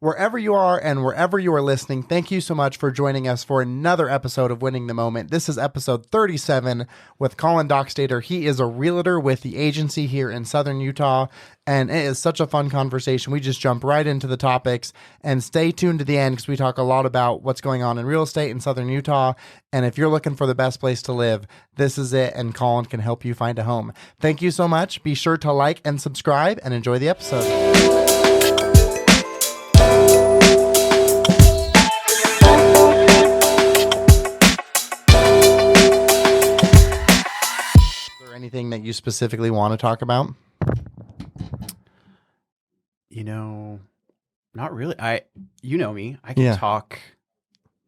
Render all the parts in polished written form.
Wherever you are and wherever you are listening, thank you so much for joining us for another episode of Winning the Moment. This is episode 37 with Colin Dockstader. He is a realtor with the agency here in Southern Utah, and it is such a fun conversation. We just jump right into the topics, and stay tuned to the end because we talk a lot about what's going on in real estate in Southern Utah. And if you're looking for the best place to live, this is it, and Colin can help you find a home. Thank you so much. Be sure to like and subscribe and enjoy the episode. Anything that you specifically want to talk about? Not really. You know me. I can talk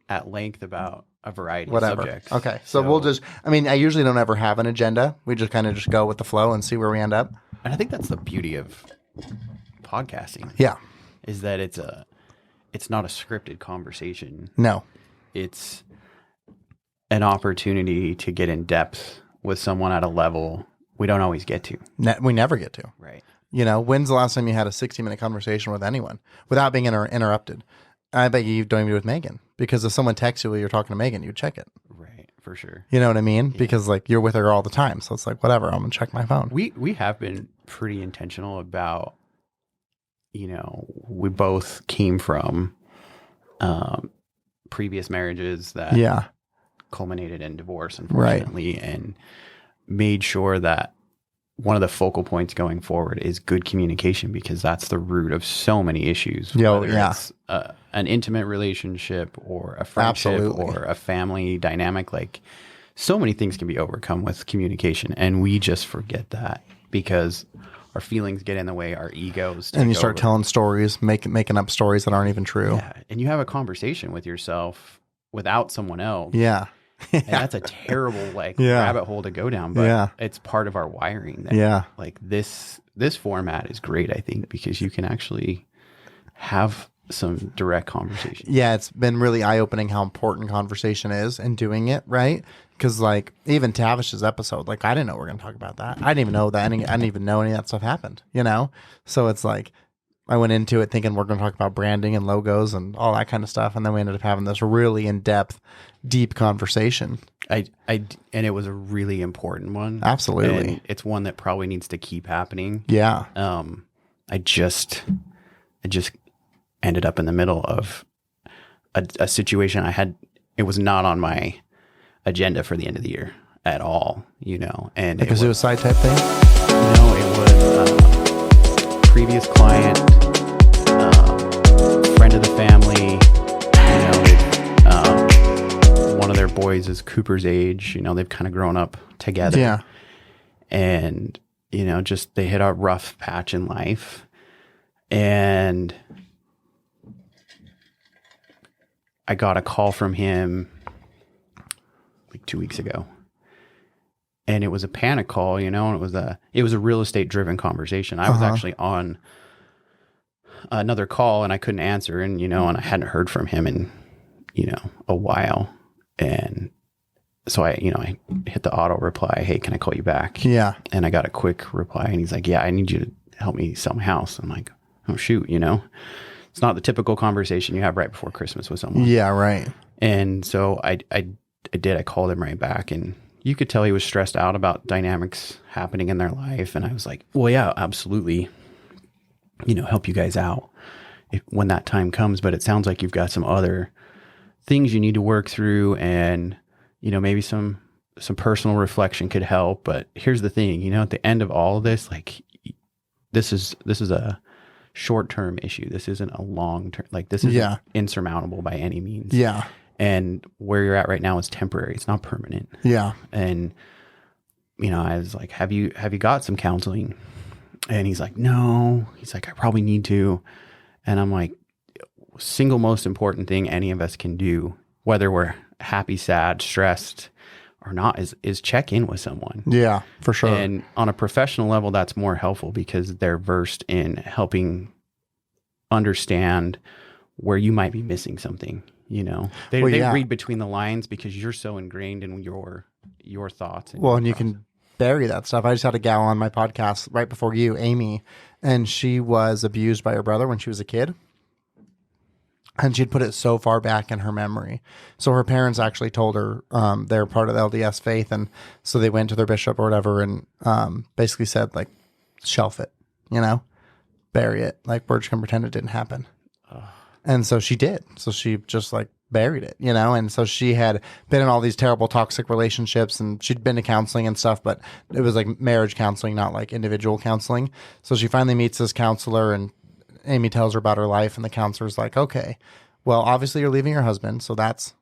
at length about a variety of subjects. Okay. So we'll just, I usually don't ever have an agenda. We just kind of just go with the flow and see where we end up. And I think that's the beauty of podcasting. Yeah. Is that it's not a scripted conversation. No. It's an opportunity to get in depth with someone at a level we don't always get to. We never get to. Right. When's the last time you had a 60-minute conversation with anyone without being interrupted? I bet you don't even do it with Megan, because if someone texts you while you're talking to Megan, you'd check it. Right, for sure. You know what I mean? Yeah. Because you're with her all the time. So it's whatever, I'm going to check my phone. We have been pretty intentional about, we both came from previous marriages that culminated in divorce, unfortunately, and made sure that one of the focal points going forward is good communication, because that's the root of so many issues. Whether it's an intimate relationship or a friendship or a family dynamic, so many things can be overcome with communication, and we just forget that because our feelings get in the way, our egos take and you start over. Telling stories, making up stories that aren't even true. Yeah, and you have a conversation with yourself without someone else. Yeah. And that's a terrible rabbit hole to go down, but it's part of our wiring. This format is great, I think, because you can actually have some direct conversation. Yeah, it's been really eye-opening how important conversation is and doing it, right? Because even Tavish's episode, I didn't know we were going to talk about that. I didn't even know that. I didn't even know any of that stuff happened, So it's I went into it thinking we're going to talk about branding and logos and all that kind of stuff, and then we ended up having this really in-depth, deep conversation. And it was a really important one. Absolutely. And it's one that probably needs to keep happening. Yeah. I just ended up in the middle of a situation I had. It was not on my agenda for the end of the year at all, and a suicide type thing? No, it was previous client, friend of the family, one of their boys is Cooper's age, they've kind of grown up together. Yeah. And, just they hit a rough patch in life. And I got a call from him 2 weeks ago. And it was a panic call, and it was a real estate driven conversation. I was actually on another call and I couldn't answer, and and I hadn't heard from him in a while, and so I hit the auto reply, hey, can I call you back? Yeah. And I got a quick reply, and he's like, yeah, I need you to help me sell my house. I'm like, oh shoot, it's not the typical conversation you have right before Christmas with someone. Yeah, right. And so I called him right back, and you could tell he was stressed out about dynamics happening in their life. And I was like, well, yeah, absolutely, help you guys out when that time comes. But it sounds like you've got some other things you need to work through, and, maybe some personal reflection could help. But here's the thing, at the end of all of this, this is a short-term issue. This isn't a long-term, this isn't insurmountable by any means. Yeah. And where you're at right now is temporary. It's not permanent. Yeah. And, I was like, have you got some counseling? And he's like, no. He's like, I probably need to. And I'm like, single most important thing any of us can do, whether we're happy, sad, stressed or not, is check in with someone. Yeah, for sure. And on a professional level, that's more helpful because they're versed in helping understand where you might be missing something. They read between the lines because you're so ingrained in your thoughts. And you can bury that stuff. I just had a gal on my podcast right before you, Amy, and she was abused by her brother when she was a kid. And she'd put it so far back in her memory. So her parents actually told her they're part of the LDS faith. And so they went to their bishop or whatever and basically said, like, shelf it, bury it. Like, we're just going to pretend it didn't happen. And so she did. So she just, like, buried it, And so she had been in all these terrible toxic relationships, and she'd been to counseling and stuff, but it was like marriage counseling, not like individual counseling. So she finally meets this counselor, and Amy tells her about her life, and the counselor's like, okay, well, obviously you're leaving your husband, so that's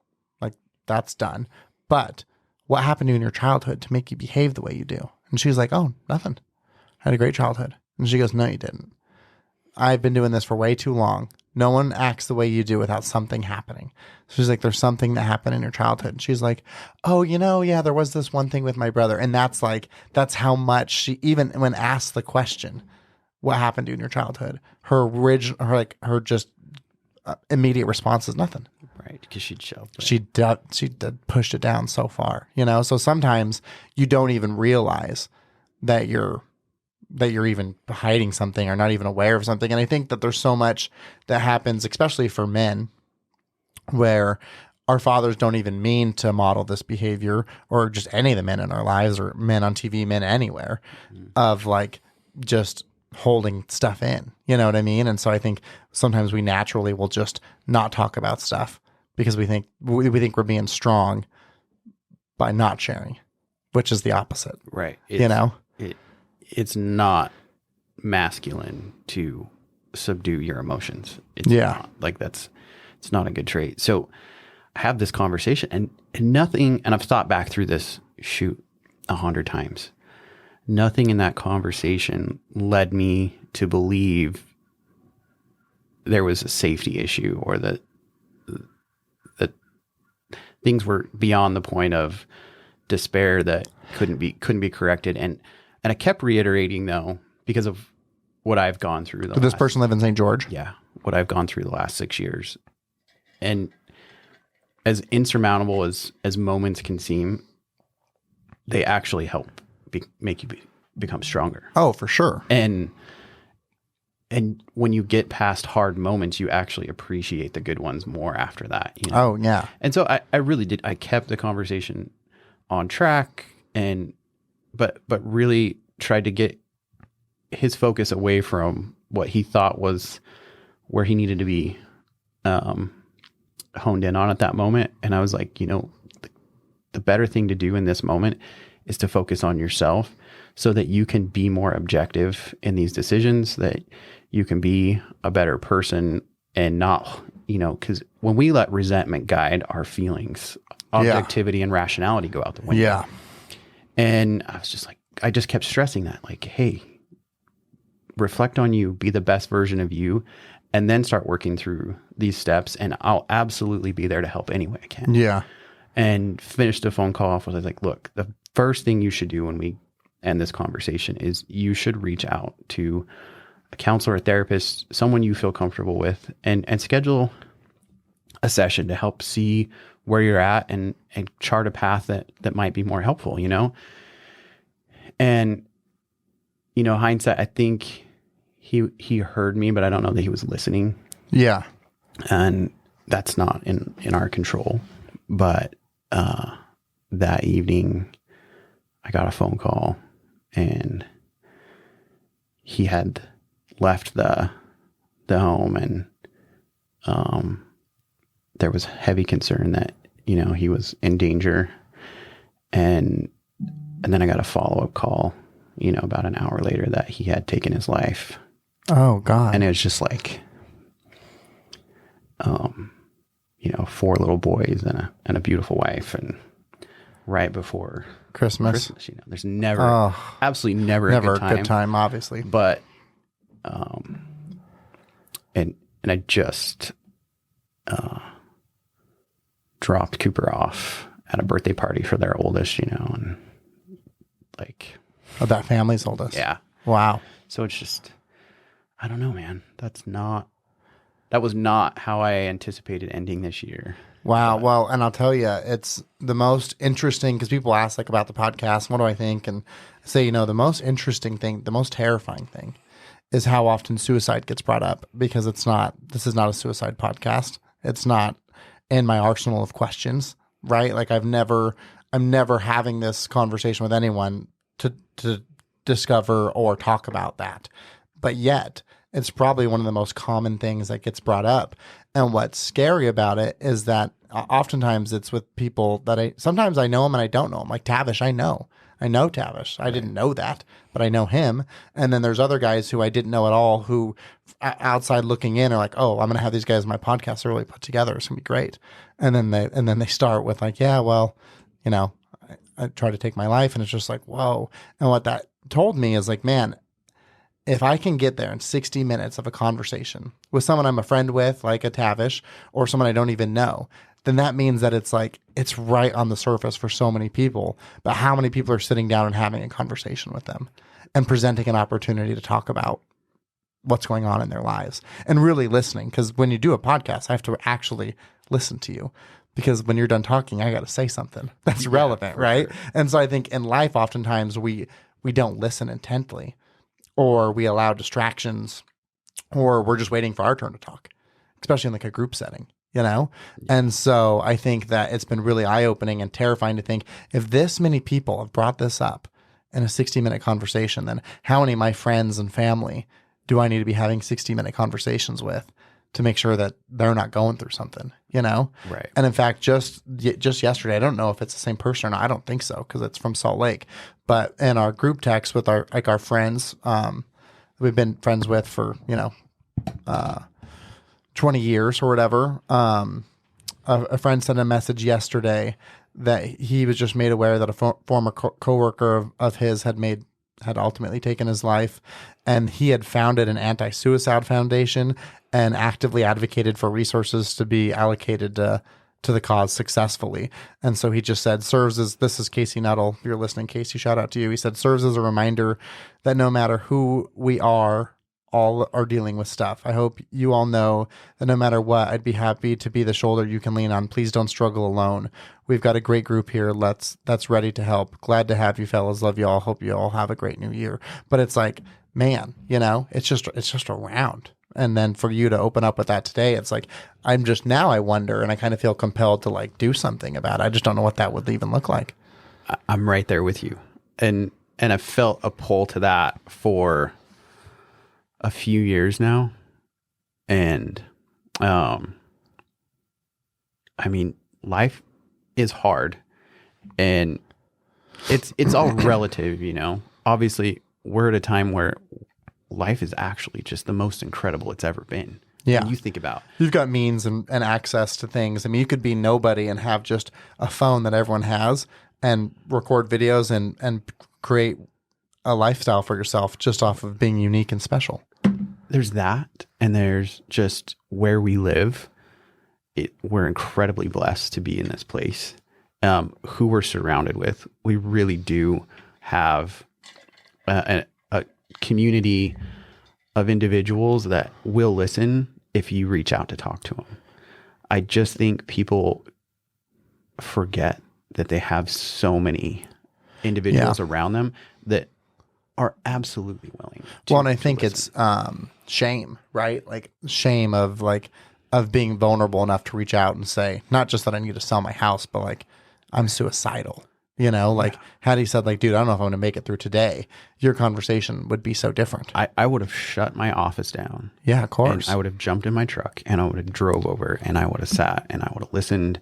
done. But what happened to you in your childhood to make you behave the way you do? And she's like, oh, nothing. I had a great childhood. And she goes, no, you didn't. I've been doing this for way too long. No one acts the way you do without something happening. So she's like, there's something that happened in your childhood. And she's like, oh, yeah, there was this one thing with my brother. And that's how much she, even when asked the question, what happened to you in your childhood, her immediate response is nothing. Right, because she'd shelved it. She did pushed it down so far, So sometimes you don't even realize that you're even hiding something or not even aware of something. And I think that there's so much that happens, especially for men, where our fathers don't even mean to model this behavior, or just any of the men in our lives, or men on TV, men anywhere, of like just holding stuff in, you know what I mean? And so I think sometimes we naturally will just not talk about stuff because we think we're being strong by not sharing, which is the opposite. Right. It's not masculine to subdue your emotions. It's not. Like it's not a good trait. So I have this conversation and nothing, and I've thought back through this shoot 100 times. Nothing in that conversation led me to believe there was a safety issue, or that things were beyond the point of despair that couldn't be corrected. And I kept reiterating, though, because of what I've gone through. Did this person live in St. George? Yeah, what I've gone through the last 6 years. And as insurmountable as moments can seem, they actually help make you become stronger. Oh, for sure. And when you get past hard moments, you actually appreciate the good ones more after that. Oh, yeah. And so I really did. I kept the conversation on track, but really tried to get his focus away from what he thought was where he needed to be honed in on at that moment. And I was like, the better thing to do in this moment is to focus on yourself so that you can be more objective in these decisions, that you can be a better person, and not, because when we let resentment guide our feelings, objectivity and rationality go out the window. Yeah. And I was just like, I just kept stressing that, like, hey, reflect on you, be the best version of you, and then start working through these steps. And I'll absolutely be there to help any way I can. Yeah. And finished the phone call off with, like, look, the first thing you should do when we end this conversation is you should reach out to a counselor, a therapist, someone you feel comfortable with, and schedule a session to help see where you're at and chart a path that might be more helpful, And, hindsight, I think he heard me, but I don't know that he was listening. Yeah. And that's not in our control. But that evening, I got a phone call, and he had left the home, and there was heavy concern that, he was in danger. And then I got a follow-up call, about an hour later, that he had taken his life. Oh, God. And it was just like, 4 little boys and a beautiful wife, and right before Christmas, there's never, absolutely never a good time, obviously. But, and I just, dropped Cooper off at a birthday party for their oldest, and like, that family's oldest. Yeah. Wow. So it's just, I don't know, man. That was not how I anticipated ending this year. Wow. Well, and I'll tell you, it's the most interesting, because people ask about the podcast, what do I think? And I say, the most interesting thing, the most terrifying thing is how often suicide gets brought up, because this is not a suicide podcast. It's not in my arsenal of questions, right? Like I'm never having this conversation with anyone to discover or talk about that. But yet, it's probably one of the most common things that gets brought up. And what's scary about it is that oftentimes it's with people that sometimes I know them and I don't know them. Like Tavish, I know Tavish. I didn't know that, but I know him. And then there's other guys who I didn't know at all who outside looking in are like, oh, I'm going to have these guys on my podcast. They're really put together. It's going to be great. And then they start with like, yeah, well, I try to take my life, and it's just like, whoa. And what that told me is like, man, if I can get there in 60 minutes of a conversation with someone I'm a friend with, like a Tavish, or someone I don't even know, then that means that it's like, it's right on the surface for so many people. But how many people are sitting down and having a conversation with them and presenting an opportunity to talk about what's going on in their lives and really listening? Because when you do a podcast, I have to actually listen to you. Because when you're done talking, I got to say something that's relevant, right? Sure. And so I think in life, oftentimes we don't listen intently, or we allow distractions, or we're just waiting for our turn to talk, especially in like a group setting, Yeah. And so I think that it's been really eye-opening and terrifying to think, if this many people have brought this up in a 60-minute conversation, then how many of my friends and family do I need to be having 60-minute conversations with to make sure that they're not going through something, Right. And in fact, just yesterday, I don't know if it's the same person or not. I don't think so, because it's from Salt Lake. But in our group text with our friends, we've been friends with for 20 years or whatever. A friend sent a message yesterday that he was just made aware that a former coworker of his had ultimately taken his life, and he had founded an anti-suicide foundation and actively advocated for resources to be allocated to the cause successfully. And so he just said, this is Casey Nuttall. If you're listening, Casey, shout out to you. He said, serves as a reminder that no matter who we are, all are dealing with stuff. I hope you all know that no matter what, I'd be happy to be the shoulder you can lean on. Please don't struggle alone. We've got a great group here that's ready to help. Glad to have you fellas. Love you all. Hope you all have a great new year. But it's like, man, it's just around. And then for you to open up with that today, it's like, I wonder, and I kind of feel compelled to like do something about it. I just don't know what that would even look like. I'm right there with you. And I felt a pull to that for a few years now. And, life is hard, and it's all relative, obviously we're at a time where life is actually just the most incredible it's ever been. Yeah. When you think about, you've got means and access to things. I mean, you could be nobody and have just a phone that everyone has and record videos and create a lifestyle for yourself just off of being unique and special. There's that, and there's just where we live. We're incredibly blessed to be in this place. Who we're surrounded with, we really do have a community of individuals that will listen if you reach out to talk to them. I just think people forget that they have so many individuals around them that are absolutely willing to, well, and I think it's shame, right? Like shame of being vulnerable enough to reach out and say, not just that I need to sell my house, but like I'm suicidal. Hattie said, like, dude, I don't know if I'm going to make it through today. Your conversation would be so different. I would have shut my office down. Yeah, of course. And I would have jumped in my truck, and I would have drove over, and I would have sat, and I would have listened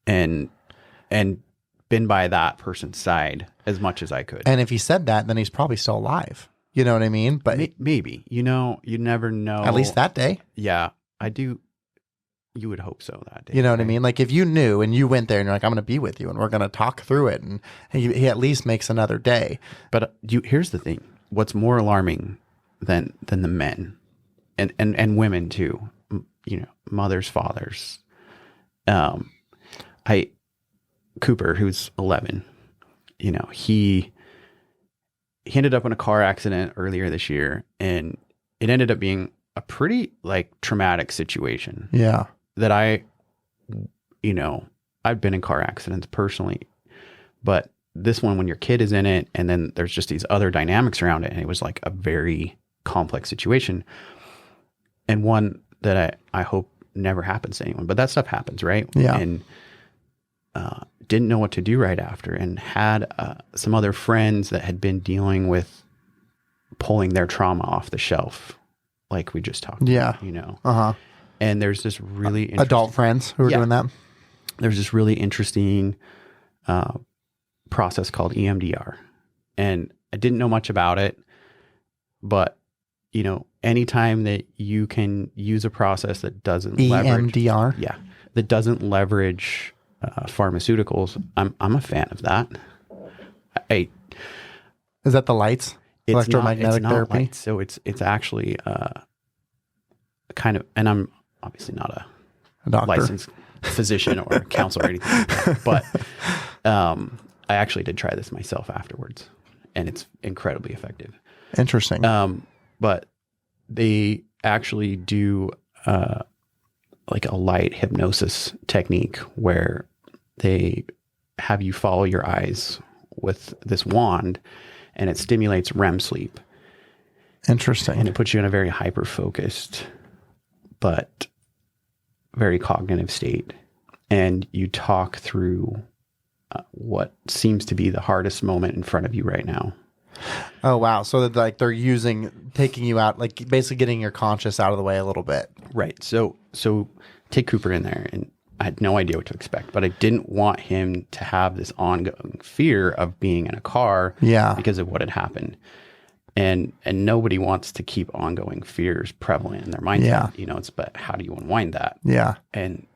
and been by that person's side as much as I could. And if he said that, then he's probably still alive. You know what I mean? But maybe, you never know. At least that day. Yeah, I do. You would hope so that day. You know what I mean? Like if you knew and you went there and you're like, I'm going to be with you and we're going to talk through it. And he at least makes another day. But here's the thing. What's more alarming than the men and women too, mothers, fathers. Cooper, who's 11, he ended up in a car accident earlier this year, and it ended up being a pretty traumatic situation. Yeah. That I've been in car accidents personally, but this one, when your kid is in it, and then there's just these other dynamics around it, and it was like a very complex situation, and one that I hope never happens to anyone, but that stuff happens, right? Yeah. And didn't know what to do right after, and had some other friends that had been dealing with pulling their trauma off the shelf, like we just talked about, you know. And there's this really adult friends who are doing that. There's this really interesting process called EMDR, and I didn't know much about it, but you know, anytime that you can use a process that doesn't leverage EMDR, that doesn't leverage pharmaceuticals, I'm a fan of that. Is that the lights? Electromagnetic therapy. Lights, so it's actually kind of, and I'm obviously not a doctor, licensed physician or counselor or anything like that, but I actually did try this myself afterwards, and it's incredibly effective. Interesting. But they actually do like a light hypnosis technique where they have you follow your eyes with this wand, and it stimulates REM sleep. Interesting. And it puts you in a very hyper-focused but very cognitive state. And you talk through what seems to be the hardest moment in front of you right now. Oh, wow. So that like they're taking you out, like basically getting your conscious out of the way a little bit. Right. So take Cooper in there, and I had no idea what to expect, but I didn't want him to have this ongoing fear of being in a car because of what had happened. And nobody wants to keep ongoing fears prevalent in their mindset. You know, but how do you unwind that? And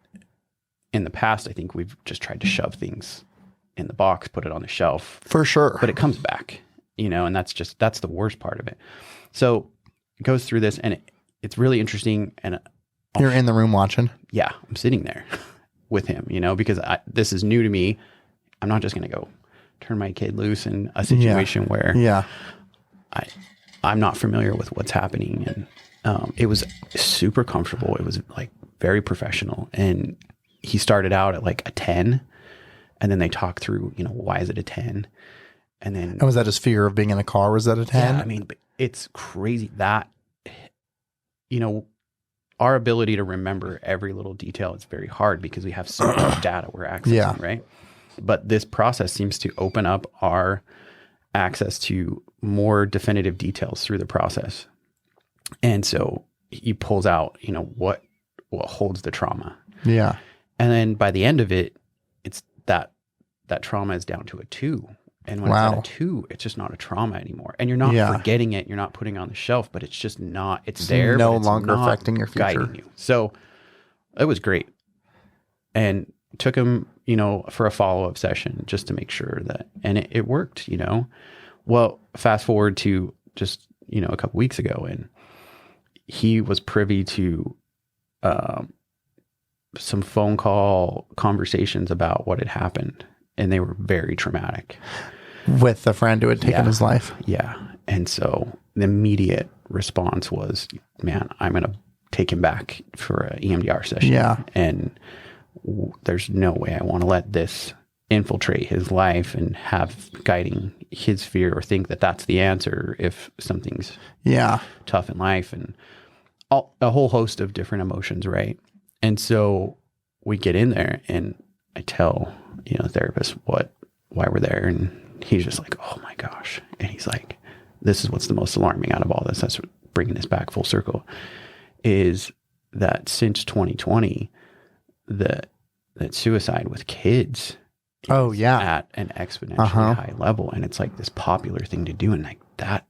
in the past, I think we've just tried to shove things in the box, put it on the shelf. For sure. But it comes back, you know, and that's the worst part of it. So it goes through this, and it's really interesting. And you're in the room watching? Yeah, I'm sitting there with him, you know, because this is new to me. I'm not just going to go turn my kid loose in a situation where I'm not familiar with what's happening. And it was super comfortable. It was like very professional. And he started out at like a 10, and then they talked through, you know, why is it a 10? And then... And was that his fear of being in a car? Was that a 10? Yeah, I mean, it's crazy that, you know, our ability to remember every little detail is very hard because we have so much data we're accessing, right? But this process seems to open up our access to more definitive details through the process. And so he pulls out, you know, what holds the trauma. Yeah. And then by the end of it, it's that trauma is down to a 2. And when it's at a 2, it's just not a trauma anymore. And you're not forgetting it. You're not putting it on the shelf, but it's just not, it's there. No but it's longer not affecting your future. Guiding you. So it was great. And took him, you know, for a follow-up session just to make sure that, and it worked, you know. Well, fast forward to just, you know, a couple weeks ago, and he was privy to some phone call conversations about what had happened. And they were very traumatic. With the friend who had taken his life. Yeah. And so the immediate response was, man, I'm going to take him back for an EMDR session. Yeah. And there's no way I want to let this infiltrate his life and have guiding his fear or think that that's the answer if something's tough in life, and a whole host of different emotions. Right. And so we get in there, and I tell, you know, the therapist why we're there. And he's just like, oh my gosh. And he's like, this is what's the most alarming out of all this. That's what, bringing this back full circle, is that since 2020, that suicide with kids at an exponentially high level. And it's like this popular thing to do. And like that,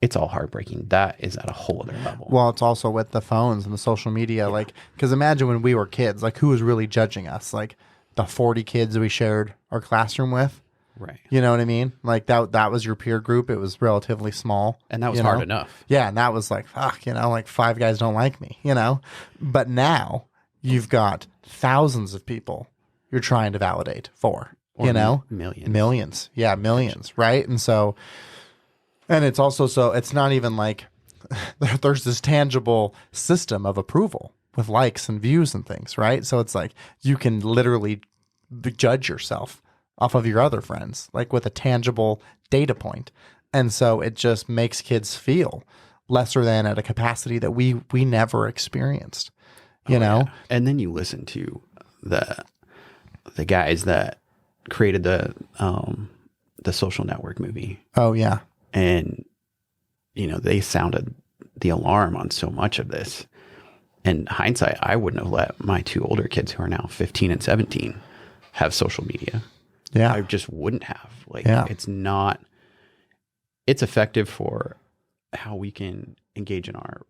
it's all heartbreaking. That is at a whole other level. Well, it's also with the phones and the social media. Like, because imagine when we were kids, like who was really judging us? Like the 40 kids we shared our classroom with. Right. You know what I mean? Like that was your peer group. It was relatively small. And that was hard enough. Yeah. And that was like, fuck, you know, like 5 guys don't like me, you know? But now you've got thousands of people you're trying to validate for, you know? Millions. Yeah. Millions. Right. And so, and it's also, so it's not even like there's this tangible system of approval with likes and views and things, right? So it's like you can literally judge yourself off of your other friends, like with a tangible data point. And so it just makes kids feel lesser than at a capacity that we never experienced, you know? Yeah. And then you listen to the guys that created the Social Network movie. Oh yeah. And, you know, they sounded the alarm on so much of this. In hindsight, I wouldn't have let my two older kids, who are now 15 and 17, have social media. Yeah. I just wouldn't have. Like, Yeah. it's effective for how we can engage in our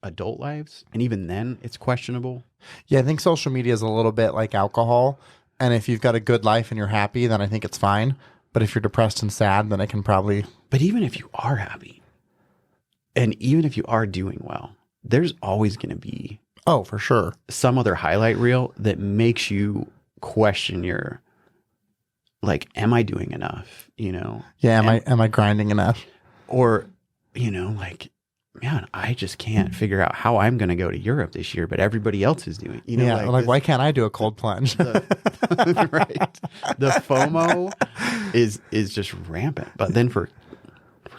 adult lives. And even then, it's questionable. Yeah, I think social media is a little bit like alcohol. And if you've got a good life and you're happy, then I think it's fine. But if you're depressed and sad, then it can probably... But even if you are happy, and even if you are doing well, there's always going to be Oh, for sure. some other highlight reel that makes you question your, like, am I doing enough? You know? Yeah, am I grinding enough? Or, you know, like, man, I just can't figure out how I'm going to go to Europe this year, but everybody else is doing, you know, Yeah, like why can't I do a cold plunge? right. The FOMO is just rampant. But then for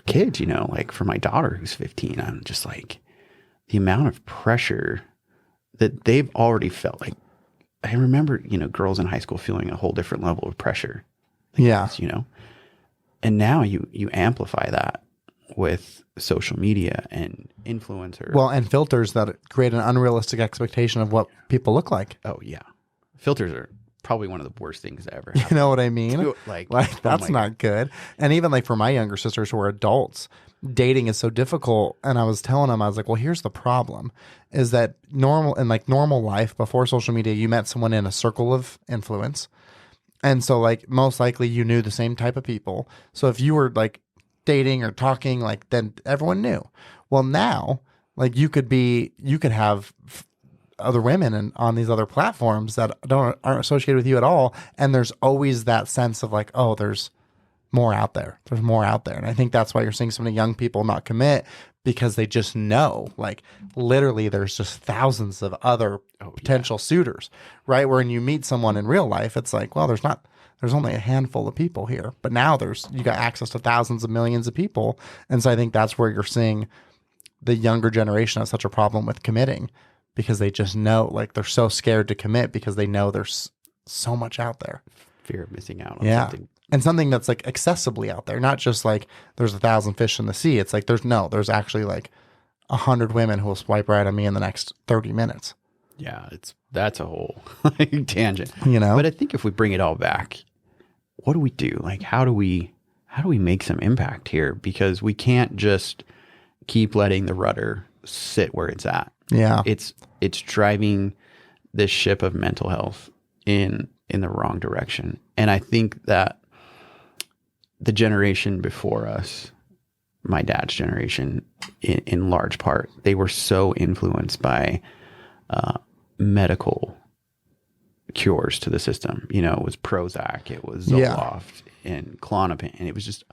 kids, you know, like for my daughter who's 15, I'm just like, the amount of pressure that they've already felt. Like, I remember, you know, girls in high school feeling a whole different level of pressure. Yeah. You know, and now you amplify that with social media and influencers. Well, and filters that create an unrealistic expectation of what people look like. Oh yeah, filters are probably one of the worst things that ever You happened. know what I mean? Like That's not good. And even like for my younger sisters who are adults, dating is so difficult. And I was telling them, I was like, well, here's the problem is that normal life before social media, you met someone in a circle of influence. And so like most likely you knew the same type of people. So if you were like dating or talking, like then everyone knew. Well, now like you could have other women and on these other platforms that aren't associated with you at all. And there's always that sense of like, oh, there's more out there. There's more out there. And I think that's why you're seeing so many young people not commit because they just know, like literally there's just thousands of other potential suitors, right? Where when you meet someone in real life, it's like, well, there's only a handful of people here, but now you got access to thousands of millions of people. And so I think that's where you're seeing the younger generation have such a problem with committing because they just know, like they're so scared to commit because they know there's so much out there. Fear of missing out on something. And something that's like accessibly out there, not just like there's 1,000 fish in the sea. It's like there's actually like 100 women who will swipe right on me in the next 30 minutes. Yeah, that's a whole tangent. You know? But I think if we bring it all back, what do we do? Like how do we make some impact here? Because we can't just keep letting the rudder sit where it's at. Yeah. It's driving this ship of mental health in the wrong direction. And I think that the generation before us, my dad's generation, in large part, they were so influenced by medical cures to the system. You know, it was Prozac, it was Zoloft and Klonopin, and it was just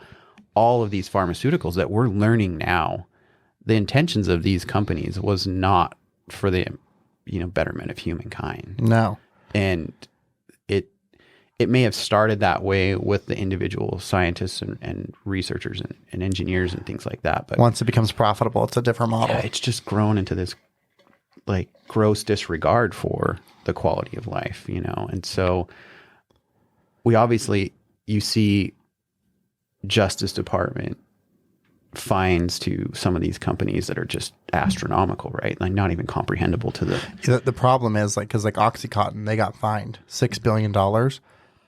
all of these pharmaceuticals that we're learning now. The intentions of these companies was not for the, you know, betterment of humankind. No. And it may have started that way with the individual scientists and researchers and engineers and things like that. But once it becomes profitable, it's a different model. yeah, it's just grown into this like gross disregard for the quality of life, you know? And so you see Justice Department fines to some of these companies that are just astronomical, right? Like not even comprehensible to the problem is like, cause like OxyContin, they got fined $6 billion,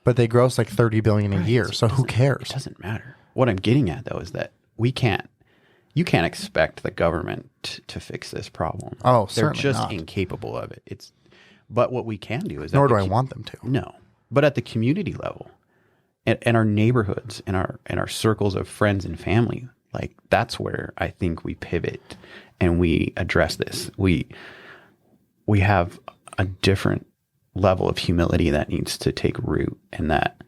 but they gross like 30 billion a year. So who cares? It doesn't matter. What I'm getting at though, is that you can't expect the government to fix this problem. Oh, they're certainly just not. Incapable of it. But what we can do is nor do I want them to. No, but at the community level and our neighborhoods and our circles of friends and family, like that's where I think we pivot and we address this. We have a different level of humility that needs to take root, and that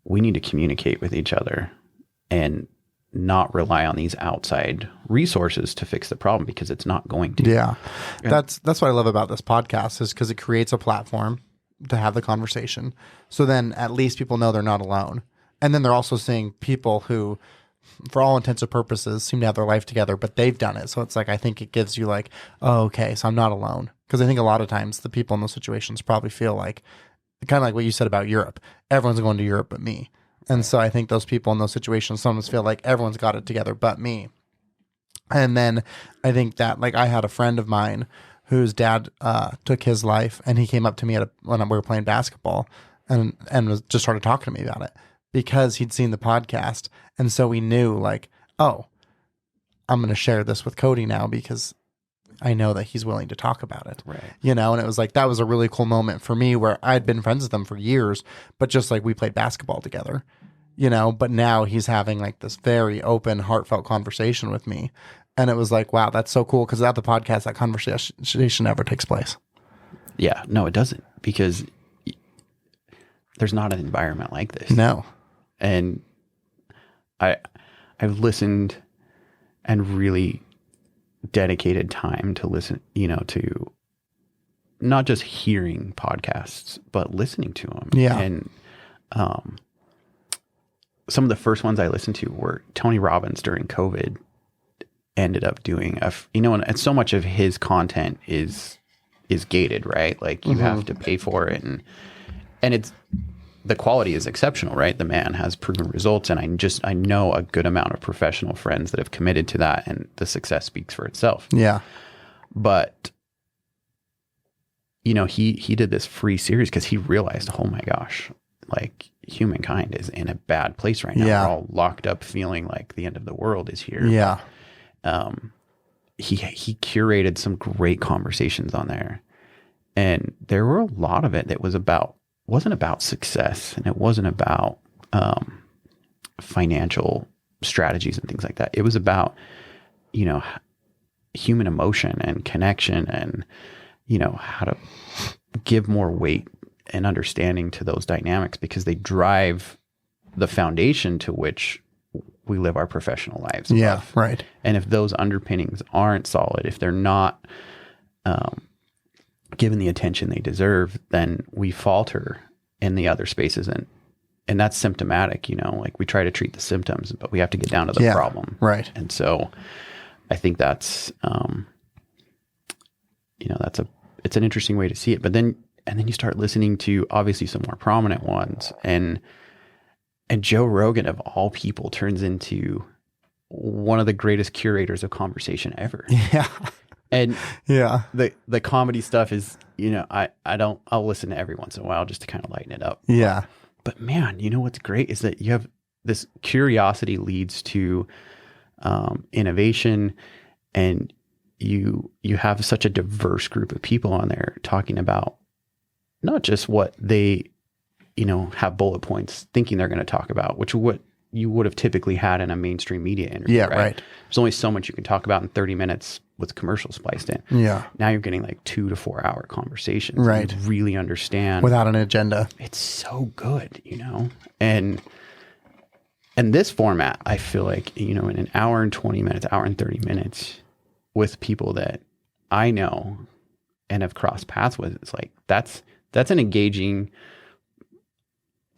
we need to communicate with each other and not rely on these outside resources to fix the problem, because it's not going to. Yeah. That's what I love about this podcast, is because it creates a platform to have the conversation. So then at least people know they're not alone. And then they're also seeing people who for all intents and purposes, seem to have their life together, but they've done it. So it's like, I think it gives you like, oh, okay, so I'm not alone. Because I think a lot of times the people in those situations probably feel like, kind of like what you said about Europe. Everyone's going to Europe but me. And so I think those people in those situations sometimes feel like everyone's got it together but me. And then I think that, like, I had a friend of mine whose dad took his life, and he came up to me when we were playing basketball and just started talking to me about it because he'd seen the podcast. And so we knew, like, oh, I'm going to share this with Cody now because I know that he's willing to talk about it. Right. You know, and it was like, that was a really cool moment for me where I'd been friends with him for years, but just like we played basketball together, you know, but now he's having like this very open, heartfelt conversation with me. And it was like, wow, that's so cool. Because without the podcast, that conversation never takes place. Yeah, no, it doesn't, because there's not an environment like this. No. And I've listened and really dedicated time to listen, you know, to not just hearing podcasts, but listening to them. Yeah. And some of the first ones I listened to were Tony Robbins during COVID ended up doing and so much of his content is gated, right? Like you have to pay for it, and it's, the quality is exceptional, right? The man has proven results, and I know a good amount of professional friends that have committed to that, and the success speaks for itself. Yeah. But you know, he did this free series because he realized, oh my gosh, like humankind is in a bad place right now. Yeah. We're all locked up feeling like the end of the world is here. Yeah. He curated some great conversations on there, and there were a lot of it that wasn't about success, and it wasn't about financial strategies and things like that. It was about, you know, human emotion and connection, and, you know, how to give more weight and understanding to those dynamics, because they drive the foundation to which we live our professional lives. Yeah. Above. Right. And if those underpinnings aren't solid, if they're not given the attention they deserve, then we falter in the other spaces. And that's symptomatic, you know, like we try to treat the symptoms, but we have to get down to the problem. Right. And so I think that's, you know, it's an interesting way to see it. But then you start listening to obviously some more prominent ones, and Joe Rogan, of all people, turns into one of the greatest curators of conversation ever. Yeah. And yeah, the comedy stuff is, you know, I'll listen to every once in a while just to kind of lighten it up. Yeah. But man, you know what's great is that you have this curiosity leads to innovation, and you have such a diverse group of people on there talking about not just what they, you know, have bullet points thinking they're going to talk about, which is what you would have typically had in a mainstream media interview. Yeah, right. There's only so much you can talk about in 30 minutes with commercials spliced in. Yeah. Now you're getting like 2 to 4 hour conversations. Right. You really understand. Without an agenda. It's so good, you know? And this format, I feel like, you know, in an hour and 20 minutes, hour and 30 minutes with people that I know and have crossed paths with, it's like, that's an engaging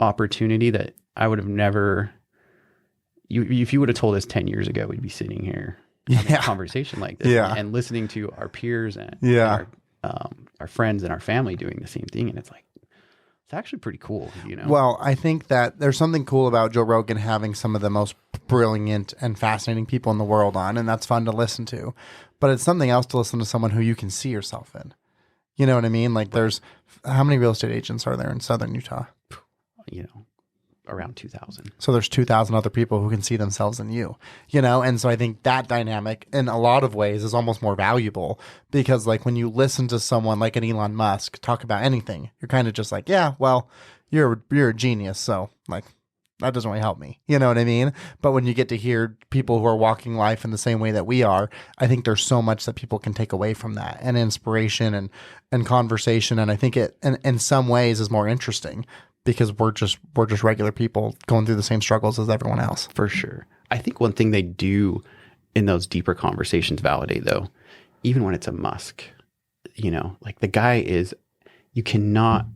opportunity that I would have never, if you would have told us 10 years ago, we'd be sitting here having a conversation like this, and listening to our peers and our friends and our family doing the same thing. And it's like, it's actually pretty cool, you know? Well, I think that there's something cool about Joe Rogan having some of the most brilliant and fascinating people in the world on, and that's fun to listen to. But it's something else to listen to someone who you can see yourself in. You know what I mean? Like, there's, how many real estate agents are there in Southern Utah? You know, around 2,000. So there's 2,000 other people who can see themselves in you, you know? And so I think that dynamic in a lot of ways is almost more valuable, because like when you listen to someone like an Elon Musk talk about anything, you're kind of just like, yeah, well, you're a genius. So like, that doesn't really help me. You know what I mean? But when you get to hear people who are walking life in the same way that we are, I think there's so much that people can take away from that, and inspiration and conversation. And I think it, in some ways, is more interesting, because we're just regular people going through the same struggles as everyone else. For sure. I think one thing they do in those deeper conversations validate, though, even when it's a Musk, you know, like the guy is, you cannot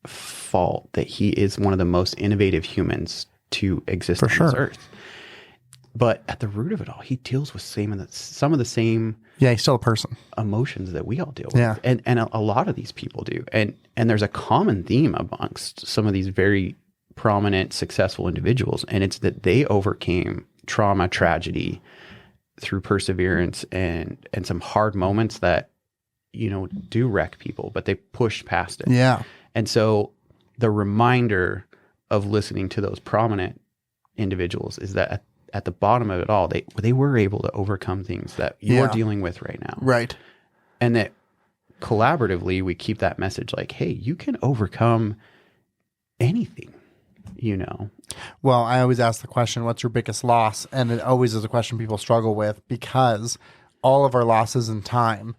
fault that he is one of the most innovative humans to exist on this earth. But at the root of it all, he deals with some of the same Yeah, he's still a person. emotions that we all deal with. Yeah. And a lot of these people do. And there's a common theme amongst some of these very prominent, successful individuals. And it's that they overcame trauma, tragedy through perseverance and some hard moments that, do wreck people, but they pushed past it. Yeah. And so the reminder of listening to those prominent individuals is that at the bottom of it all, they were able to overcome things that you're dealing with right now. Right. And that collaboratively, we keep that message like, hey, you can overcome anything, Well, I always ask the question, what's your biggest loss? And it always is a question people struggle with, because all of our losses in time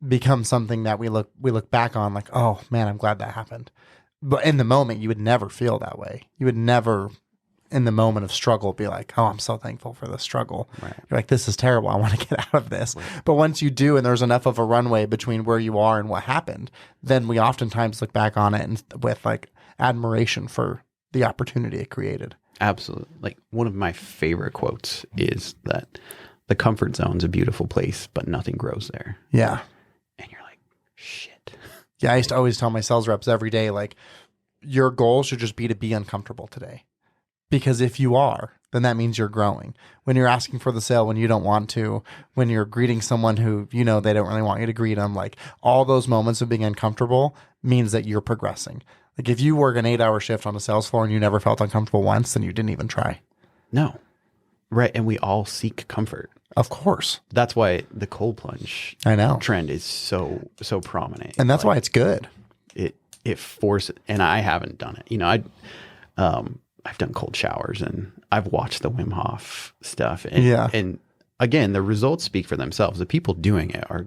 become something that we look back on like, oh man, I'm glad that happened. But in the moment, you would never feel that way. You would never, in the moment of struggle, be like, oh, I'm so thankful for this struggle. Right. You're like, this is terrible. I want to get out of this. Right. But once you do, and there's enough of a runway between where you are and what happened, then we oftentimes look back on it and with like admiration for the opportunity it created. Absolutely. Like, one of my favorite quotes is that the comfort zone's a beautiful place, but nothing grows there. Yeah. And you're like, shit. Yeah, I used to always tell my sales reps every day, like, your goal should just be to be uncomfortable today. Because if you are, then that means you're growing. When you're asking for the sale when you don't want to, when you're greeting someone who, they don't really want you to greet them, like, all those moments of being uncomfortable means that you're progressing. Like, if you work an 8-hour shift on a sales floor and you never felt uncomfortable once, then you didn't even try. No. Right. And we all seek comfort. Of course. That's why the cold plunge trend is so prominent. And that's why it's good. It forces, and I haven't done it. I've done cold showers and I've watched the Wim Hof stuff. And again, the results speak for themselves. The people doing it are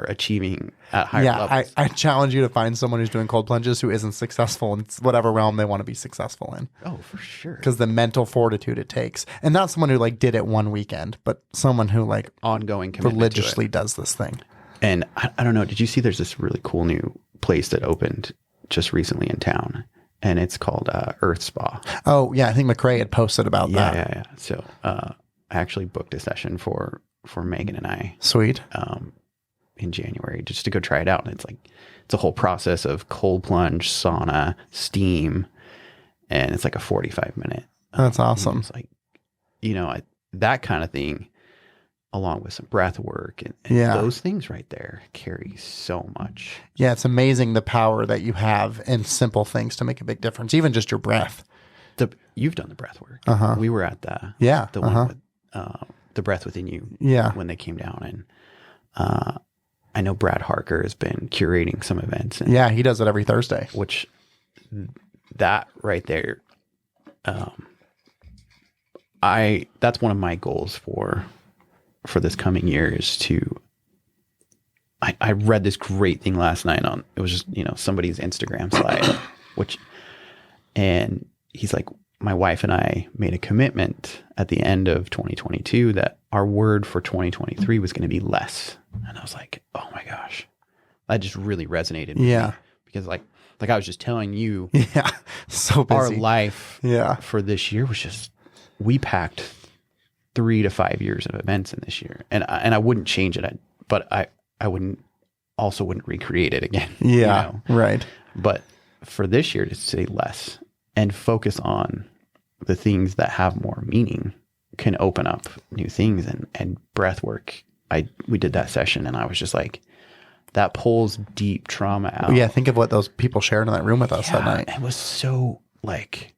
achieving at higher levels. I challenge you to find someone who's doing cold plunges who isn't successful in whatever realm they want to be successful in. Oh, for sure. Because the mental fortitude it takes. And not someone who like did it one weekend, but someone who like ongoing commitment religiously does this thing. And I don't know, did you see there's this really cool new place that opened just recently in town? And it's called Earth Spa. Oh, yeah. I think McRae had posted about that. Yeah. So I actually booked a session for Megan and I. Sweet. In January, just to go try it out. And it's a whole process of cold plunge, sauna, steam, and it's like a 45-minute. That's awesome. It's like, that kind of thing, along with some breath work and those things right there carry so much. Yeah, it's amazing the power that you have in simple things to make a big difference, even just your breath. You've done the breath work. We were at the one with the breath within you when they came down. And I know Brad Harker has been curating some events. And, he does it every Thursday. Which that right there, that's one of my goals for this coming year is to. I read this great thing last night it was just somebody's Instagram slide, and he's like, my wife and I made a commitment at the end of 2022 that our word for 2023 was going to be less. And I was like, oh my gosh, that just really resonated with me. Because like I was just telling you, so busy. Our life for this year was just, we packed 3 to 5 years of events in this year. And I wouldn't change it, but I wouldn't recreate it again. Right. But for this year to say less and focus on the things that have more meaning can open up new things. And breath work, we did that session and I was just like, that pulls deep trauma out. Yeah, think of what those people shared in that room with us that night. It was so like,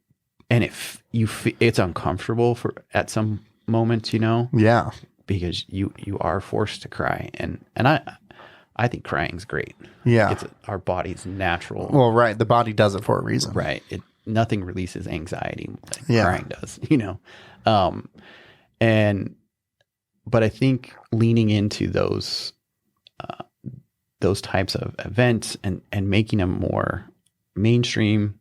and it's uncomfortable at some moments, Yeah. Because you are forced to cry. And I think crying's great. Yeah. It's our body's natural. Well, right. The body does it for a reason. Right. Nothing releases anxiety like crying does, but I think leaning into those types of events and making them more mainstream,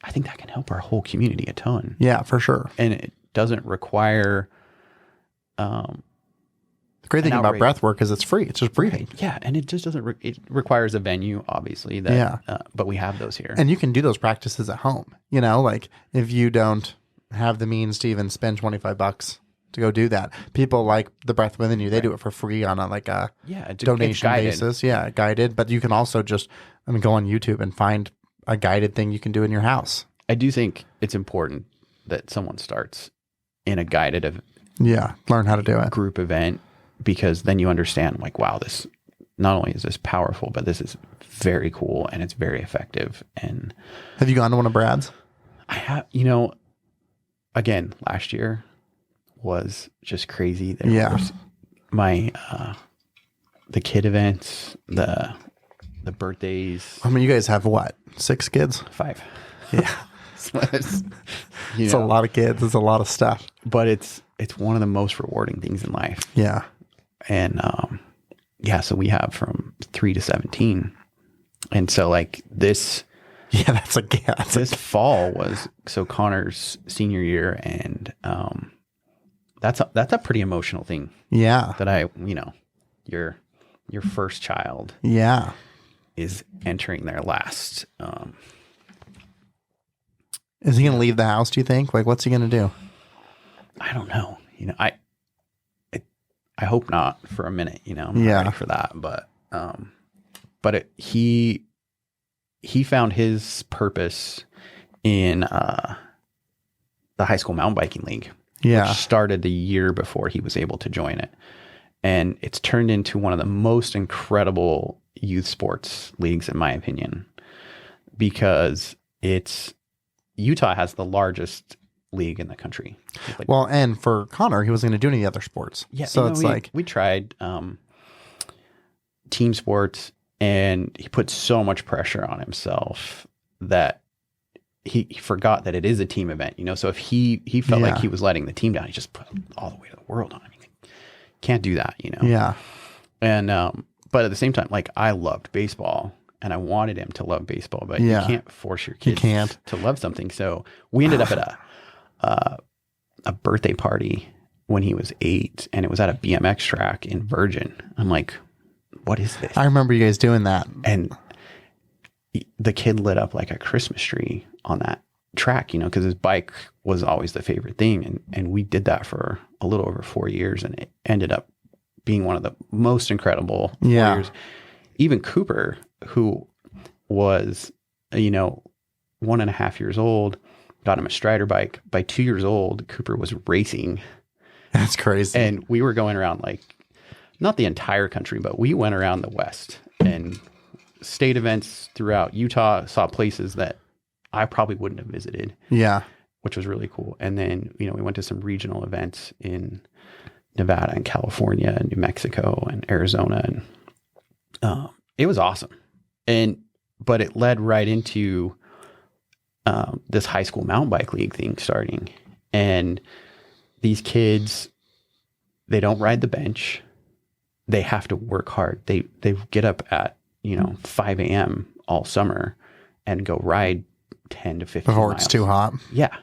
I think that can help our whole community a ton. Yeah, for sure. And it doesn't require, the great thing about breath work is it's free. It's just breathing. Right. Yeah. And it just doesn't, it requires a venue, obviously. But we have those here. And you can do those practices at home. Like if you don't have the means to even spend $25 to go do that. People like the Breath Within You, they do it for free on a donation basis. Yeah, guided. But you can also just, go on YouTube and find a guided thing you can do in your house. I do think it's important that someone starts in a guided learn how to do it. Group event, because then you understand, like, wow, this not only is this powerful, but this is very cool and it's very effective. And have you gone to one of Brad's? I have, again, last year was just crazy. There was my the kid events, the birthdays. You guys have what? 6 kids? 5. Yeah. It's a lot of kids. It's a lot of stuff. But it's one of the most rewarding things in life. Yeah. And so we have from 3 to 17. And so like this this fall was Connor's senior year, and that's a pretty emotional thing. Yeah. That your first child is entering their last. Is he going to leave the house, do you think? Like, what's he going to do? I don't know. I hope not for a minute, I'm not ready for that. But he found his purpose in the high school mountain biking league, which started the year before he was able to join it. And it's turned into one of the most incredible youth sports leagues, in my opinion, because Utah has the largest league in the country. And for Connor, he wasn't going to do any other sports. Yeah. So we tried team sports, and he put so much pressure on himself that he forgot that it is a team event, So if he felt like he was letting the team down, he just put all the weight of the world on him. Can't do that, Yeah. And but at the same time, like, I loved baseball, and I wanted him to love baseball, but you can't force your kids to love something. So we ended up at a birthday party when he was 8, and it was at a BMX track in Virgin. I'm like, what is this? I remember you guys doing that. And the kid lit up like a Christmas tree on that track, because his bike was always the favorite thing. And we did that for a little over 4 years, and it ended up being one of the most incredible 4 years. Even Cooper, who was, 1.5 years old, got him a Strider bike. By 2 years old, Cooper was racing. That's crazy. And we were going around, like, not the entire country, but we went around the West and state events throughout Utah, saw places that I probably wouldn't have visited. Yeah. Which was really cool. And then, we went to some regional events in Nevada and California and New Mexico and Arizona. And it was awesome. But it led right into this high school mountain bike league thing starting. And these kids, they don't ride the bench. They have to work hard. They get up at, 5 a.m. all summer and go ride 10 to 15 before miles. It's too hot. Yeah.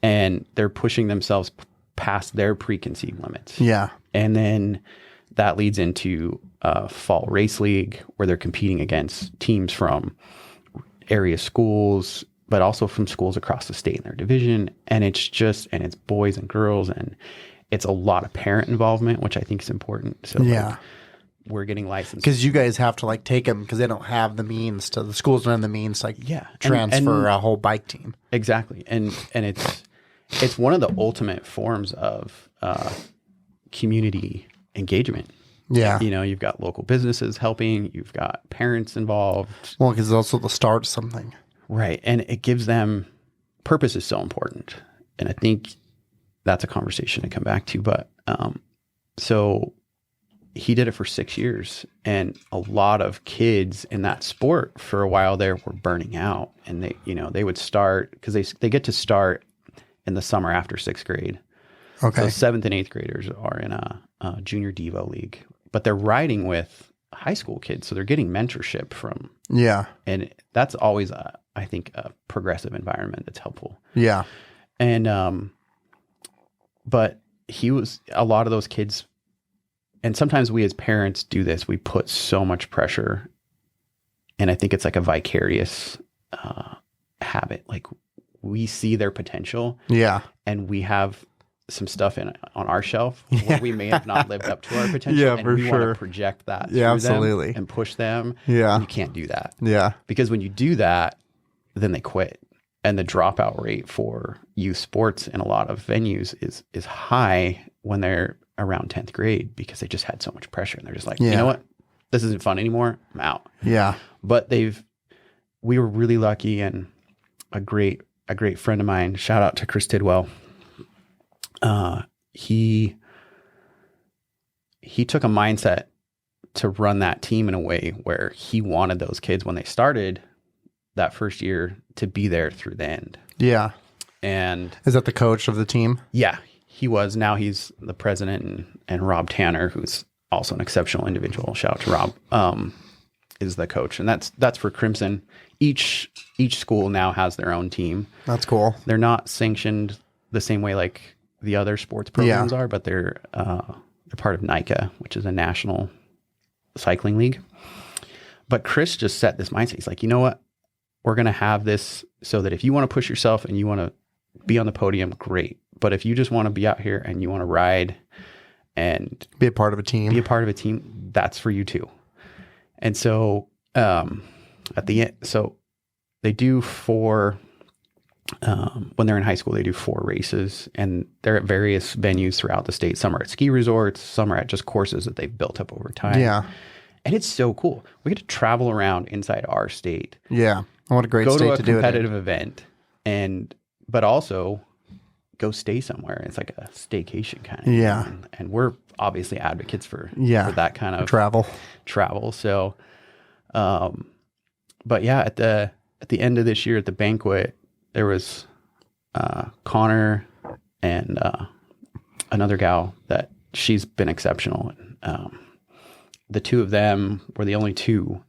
And they're pushing themselves past their preconceived limits. Yeah. And then that leads into a fall race league where they're competing against teams from area schools, but also from schools across the state in their division. And it's boys and girls, and it's a lot of parent involvement, which I think is important. So we're getting licensed. Because you guys have to like take them because they don't have the means the schools don't have the means to transfer a whole bike team. Exactly. And it's one of the ultimate forms of community engagement. Yeah. You've got local businesses helping, you've got parents involved. Well, because it's also the start of something. Right. And it gives them purpose is so important. And I think that's a conversation to come back to. But so he did it for 6 years, and a lot of kids in that sport for a while there were burning out, and they would start because they get to start in the summer after 6th grade. Okay. So 7th and 8th graders are in a junior Devo league, but they're riding with high school kids. So they're getting mentorship from, and that's always I think a progressive environment that's helpful. Yeah. And, but a lot of those kids, and sometimes we as parents do this, we put so much pressure, and I think it's like a vicarious habit. Like we see their potential, yeah, and we have some stuff on our shelf where we may have not lived up to our potential. Yeah, and for we sure. want to project that Yeah, through absolutely. them and push them. Yeah. And you can't do that. Yeah. Because when you do that, then they quit. And the dropout rate for youth sports in a lot of venues is high when they're around 10th grade because they just had so much pressure. And they're just like, you know what? This isn't fun anymore. I'm out. Yeah. But we were really lucky, and a great friend of mine, shout out to Chris Tidwell. He took a mindset to run that team in a way where he wanted those kids when they started that first year to be there through the end. Yeah. And is that the coach of the team? Yeah, he was. Now he's the president, and Rob Tanner, who's also an exceptional individual. Shout out to Rob. Is the coach, and that's for Crimson. Each school now has their own team. That's cool. They're not sanctioned the same way like the other sports programs are, but they're part of NICA, which is a national cycling league. But Chris just set this mindset. He's like, you know what? We're going to have this so that if you want to push yourself and you want to be on the podium, great. But if you just want to be out here and you want to ride and be a part of a team, that's for you too. And so at the end, so they do 4, when they're in high school, they do 4 races, and they're at various venues throughout the state. Some are at ski resorts, some are at just courses that they've built up over time. Yeah. And it's so cool. We get to travel around inside our state. Yeah. What a great state to do it in. Go to a competitive event, but also go stay somewhere. It's like a staycation kind of thing. And we're obviously advocates for that kind of travel. So, but yeah, at the end of this year at the banquet, there was Connor and another gal that she's been exceptional. The two of them were the only 2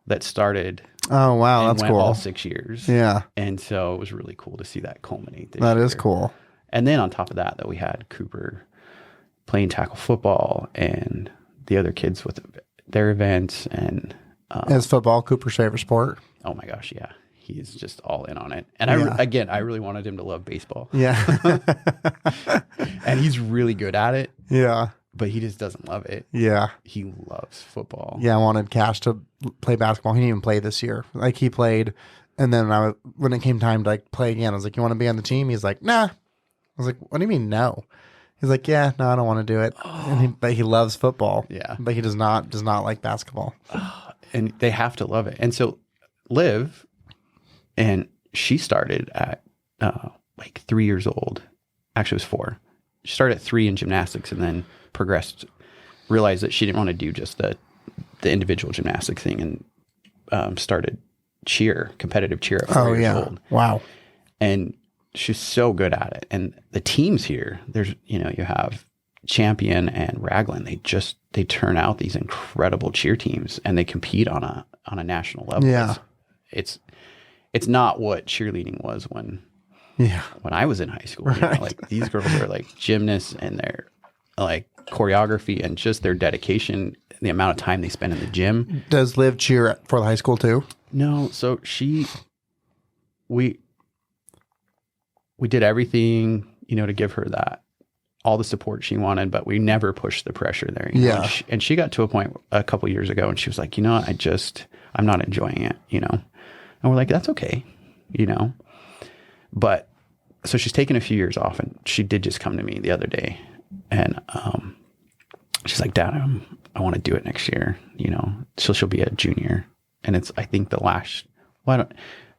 that started. Oh, wow. That's cool. All 6 years. Yeah. And so it was really cool to see that culminate. That is cool. And then on top of that, we had Cooper playing tackle football and the other kids with their events. And is football Cooper's favorite sport? Oh my gosh, yeah. He's just all in on it. And I really wanted him to love baseball. Yeah. And he's really good at it. Yeah. But he just doesn't love it. Yeah. He loves football. Yeah, I wanted Cash to play basketball. He didn't even play this year. Like, he played, and then when it came time to like play again, I was like, you want to be on the team? He's like, nah. I was like, what do you mean no? He's like, yeah, no, I don't want to do it. But he loves football. Yeah. But he does not like basketball. And they have to love it. And so Liv, and she started at like 3 years old. Actually, it was 4. She started at 3 in gymnastics and then progressed, realized that she didn't want to do just the individual gymnastics thing, and started competitive cheer at 4 years old. Wow. And she's so good at it. And the teams here, there's, you have Champion and Raglan. They turn out these incredible cheer teams, and they compete on a national level. Yeah. It's not what cheerleading was when I was in high school. Right. Like, these girls are like gymnasts, and they're like choreography and just their dedication, the amount of time they spend in the gym. Does Liv cheer for the high school too? No. So we did everything, to give her all the support she wanted, but we never pushed the pressure there. And she got to a point a couple years ago, and she was like, I'm not enjoying it, And we're like, that's okay, But so she's taken a few years off, and she did just come to me the other day, and she's like, Dad, I want to do it next year, So she'll be a junior, and it's, I think,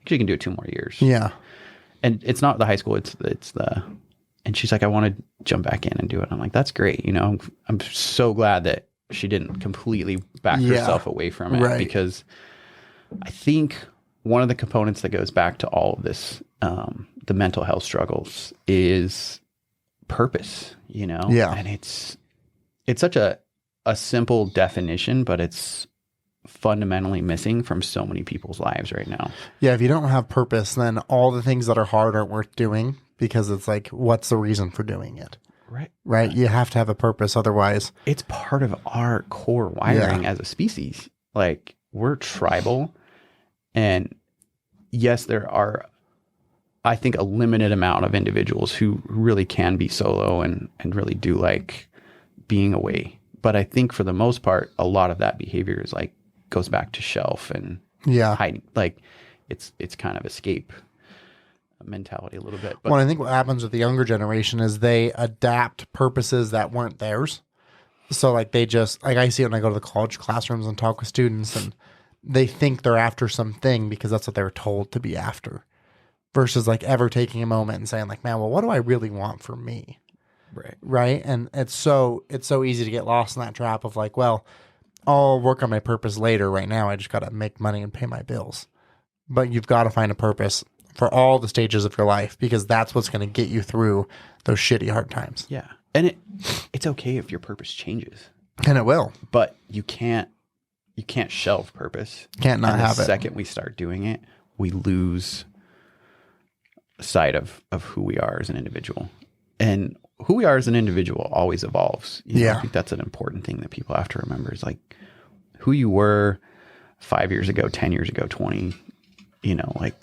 she can do it 2 more years. Yeah. And it's not the high school, and she's like, I want to jump back in and do it. I'm like, that's great. I'm so glad that she didn't completely back herself away from it, right. Because I think one of the components that goes back to all of this, the mental health struggles, is purpose, Yeah. And it's such a simple definition, but it's fundamentally missing from so many people's lives right now. Yeah, if you don't have purpose, then all the things that are hard aren't worth doing, because it's like, what's the reason for doing it? Right? You have to have a purpose, otherwise. It's part of our core wiring as a species. Like, we're tribal, and yes, there are I think, a limited amount of individuals who really can be solo and really do like being away. But I think for the most part, a lot of that behavior is like goes back to shelf and hiding. Like it's kind of escape mentality a little bit. But well, I think what happens with the younger generation is they adapt purposes that weren't theirs. So like they just, like I see it when I go to the college classrooms and talk with students, and they think they're after something because that's what they were told to be after, versus like ever taking a moment and saying like, man, well, what do I really want for me? Right. And it's so easy to get lost in that trap of like, well, I'll work on my purpose later. Right now, I just got to make money and pay my bills. But you've got to find a purpose for all the stages of your life, because that's what's going to get you through those shitty hard times. Yeah. And it's okay if your purpose changes. And it will. But you can't shelve purpose. Can't not have it. The second we start doing it, we lose sight of who we are as an individual. And who we are as an individual always evolves. You know, I think that's an important thing that people have to remember, is like who you were 5 years ago, 10 years ago, 20, you know, like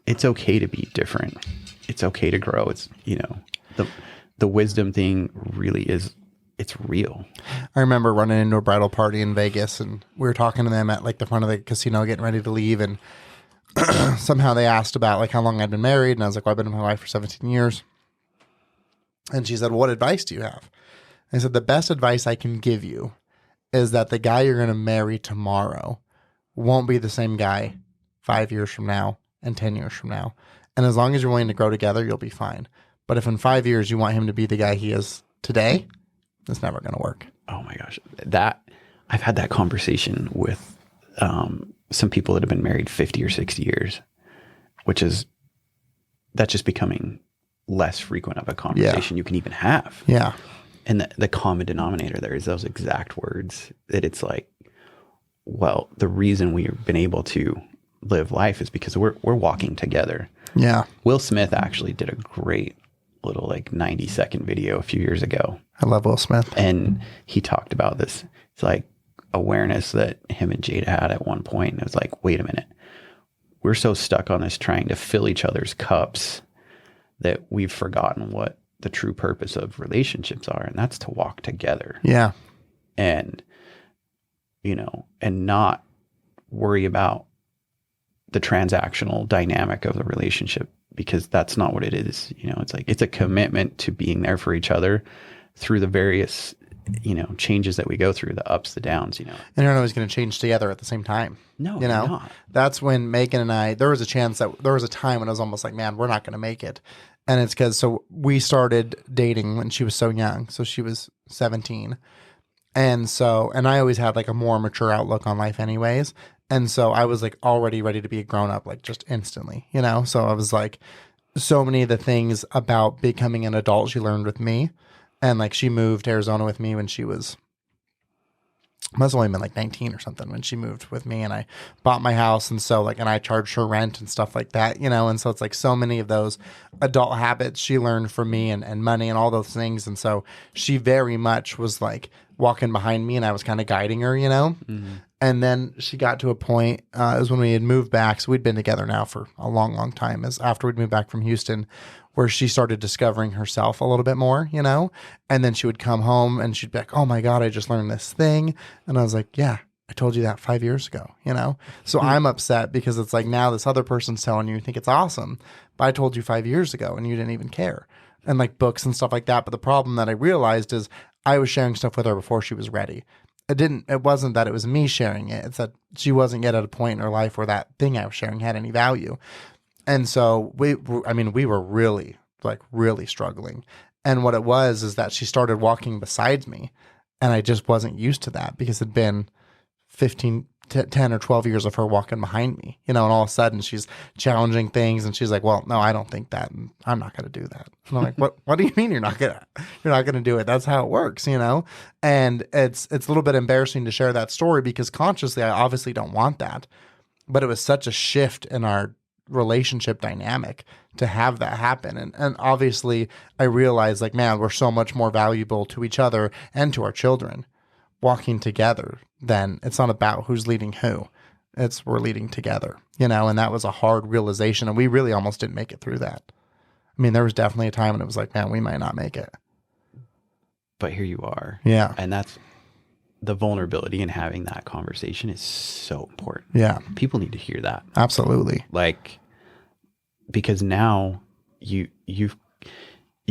it's okay to be different. It's okay to grow. It's, you know, the wisdom thing really is, it's real. I remember running into a bridal party in Vegas, and we were talking to them at like the front of the casino getting ready to leave. And somehow they asked about like how long I'd been married. And I was like, well, I've been with my wife for 17 years. And she said, well, what advice do you have? I said, the best advice I can give you is that the guy you're going to marry tomorrow won't be the same guy 5 years from now and 10 years from now. And as long as you're willing to grow together, you'll be fine. But if in 5 years you want him to be the guy he is today, it's never going to work. Oh my gosh. I've had that conversation with some people that have been married 50 or 60 years, that's just becoming less frequent of a conversation you can even have. Yeah. And the common denominator there is those exact words, that it's like, well, the reason we've been able to live life is because we're walking together. Yeah. Will Smith actually did a great little like 90-second video a few years ago. I love Will Smith. And he talked about this. It's like awareness that him and Jada had at one point. And it was like, wait a minute. We're so stuck on this trying to fill each other's cups that we've forgotten what the true purpose of relationships are. And that's to walk together. Yeah. And, you know, and not worry about the transactional dynamic of the relationship, because that's not what it is. You know, it's like, it's a commitment to being there for each other through the various, you know, changes that we go through, the ups, the downs, you know. And you're not always going to change together at the same time. No, you know, not. That's when Megan and I, there was a time when I was almost like, man, we're not going to make it. And it's because, so we started dating when she was so young. So she was 17. And I always had like a more mature outlook on life anyways. And so I was like already ready to be a grown up, like just instantly, you know? So I was like, so many of the things about becoming an adult, she learned with me. And like she moved to Arizona with me when she was, must have only been like 19 or something when she moved with me, and I bought my house. And so like, and I charged her rent and stuff like that, you know? And so it's like so many of those adult habits she learned from me, and money and all those things. And so she very much was like walking behind me, and I was kind of guiding her, you know? Mm-hmm. And then she got to a point, it was when we had moved back. So we'd been together now for a long, long time, as after we'd moved back from Houston, where she started discovering herself a little bit more, you know? And then she would come home and she'd be like, oh my God, I just learned this thing. And I was like, yeah, I told you that 5 years ago, you know? So I'm upset because it's like, now this other person's telling you think it's awesome, but I told you 5 years ago and you didn't even care. And like books and stuff like that. But the problem that I realized is I was sharing stuff with her before she was ready. It wasn't that it was me sharing it. It's that she wasn't yet at a point in her life where that thing I was sharing had any value. And so we were really struggling. And what it was is that she started walking beside me, and I just wasn't used to that because it'd been 10 or 12 years of her walking behind me, you know, and all of a sudden she's challenging things, and she's like, well, no, I don't think that, and I'm not going to do that. And I'm like, what do you mean you're not going to do it? That's how it works, you know? And it's a little bit embarrassing to share that story because consciously I obviously don't want that, but it was such a shift in our relationship dynamic to have that happen. And obviously I realized like, man, we're so much more valuable to each other and to our children walking together. Then it's not about who's leading who. we're leading together, you know, and that was a hard realization. And we really almost didn't make it through that. I mean, there was definitely a time when it was like, man, we might not make it. But here you are. Yeah. And that's the vulnerability in having that conversation is so important. Yeah. People need to hear that. Absolutely. Like, because now you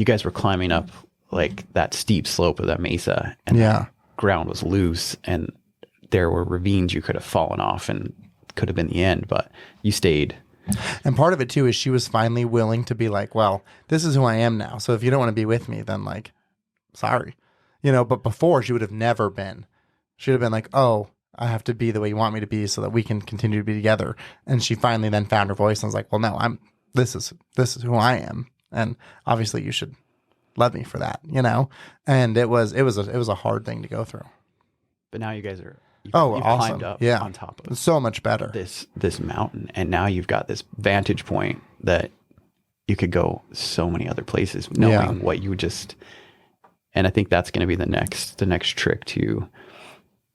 guys were climbing up like that steep slope of that mesa, and the ground was loose, and there were ravines you could have fallen off and could have been the end, but you stayed. And part of it too is she was finally willing to be like, well, this is who I am now. So if you don't want to be with me, then like, sorry, you know, but before she would have never been. She would have been like, oh, I have to be the way you want me to be so that we can continue to be together. And she finally then found her voice and was like, well, no, this is who I am. And obviously you should love me for that, you know? And it was a hard thing to go through. But now you guys are, you've awesome. climbed up on top of so much better. This mountain. And now you've got this vantage point that you could go so many other places knowing what you just, and I think that's going to be the next trick to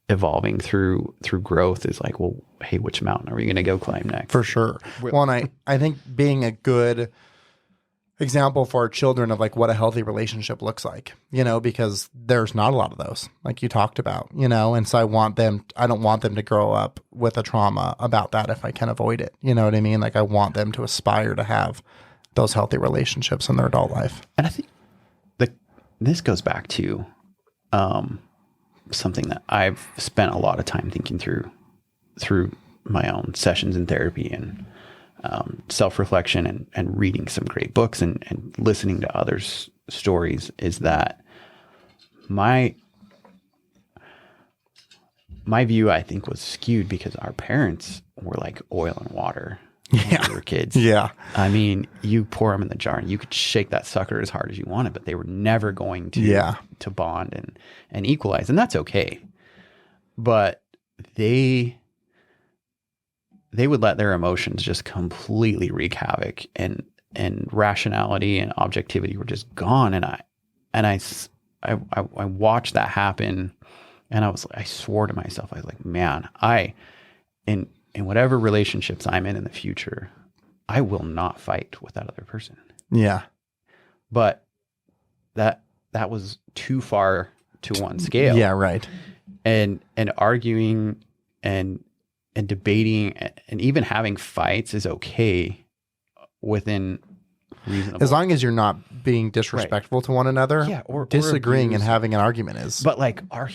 evolving through growth is like, well, hey, which mountain are we going to go climb next? For sure. Well, and I think being a good example for our children of like what a healthy relationship looks like, you know, because there's not a lot of those, like you talked about, you know, and so I don't want them to grow up with a trauma about that if I can avoid it. You know what I mean? Like I want them to aspire to have those healthy relationships in their adult life. And I think this goes back to something that I've spent a lot of time thinking through my own sessions in therapy and self-reflection and reading some great books and listening to others' stories is that my view, I think, was skewed because our parents were like oil and water when we were kids. Yeah. I mean, you pour them in the jar and you could shake that sucker as hard as you wanted, but they were never going to bond and equalize. And that's okay. But they would let their emotions just completely wreak havoc, and rationality and objectivity were just gone. And I watched that happen, and I swore to myself, I was like, man, in whatever relationships I'm in the future, I will not fight with that other person. Yeah. But that was too far to one scale. Yeah. Right. And arguing and debating and even having fights is okay within reasonable. As long as you're not being disrespectful to one another, or disagreeing and having an argument is. But like our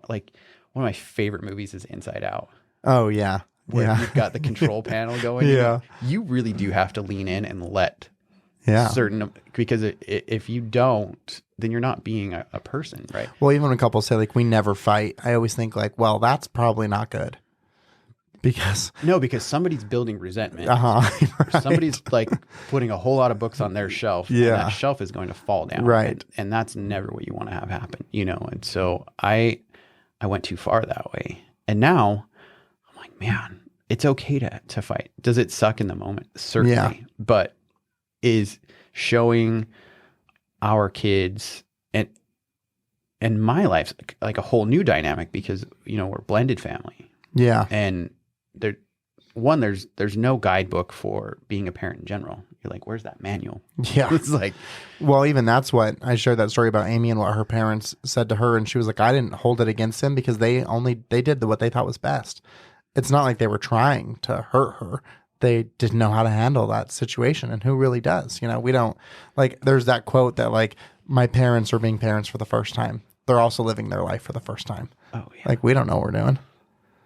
like one of my favorite movies is Inside Out. Oh yeah. Where you've got the control panel going. Yeah. You really do have to lean in and let certain, because if you don't, then you're not being a person, right? Well, even when couples say like, we never fight, I always think like, well, that's probably not good. Because somebody's building resentment. Right. Somebody's like putting a whole lot of books on their shelf. Yeah. And that shelf is going to fall down. Right. And that's never what you want to have happen, you know? And so I went too far that way. And now I'm like, man, it's okay to fight. Does it suck in the moment? Certainly. Yeah. But is showing our kids and my life like a whole new dynamic, because, you know, we're a blended family. Yeah. And there's no guidebook for being a parent in general. You're like, where's that manual? Yeah. It's like, well, even that's what I shared that story about Amy and what her parents said to her. And she was like, I didn't hold it against them because they did what they thought was best. It's not like they were trying to hurt her. They didn't know how to handle that situation. And who really does? You know, we don't, like, there's that quote that like, my parents are being parents for the first time. They're also living their life for the first time. Oh yeah. Like, we don't know what we're doing.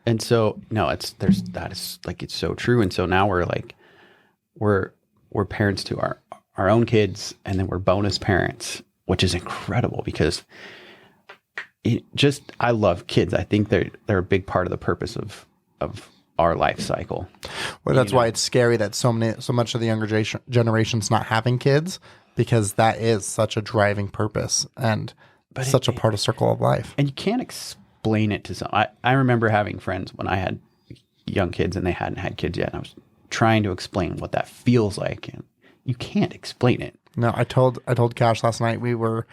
And so, no, that is like, it's so true. And so now we're like, we're parents to our own kids, and then we're bonus parents, which is incredible because I love kids. I think they're a big part of the purpose of our life cycle. Well, that's why it's scary that so much of the younger generation's not having kids, because that is such a driving purpose and such a part of circle of life. And you can't explain it to some. I remember having friends when I had young kids and they hadn't had kids yet, and I was trying to explain what that feels like, and you can't explain it. No, I told Cash last night we went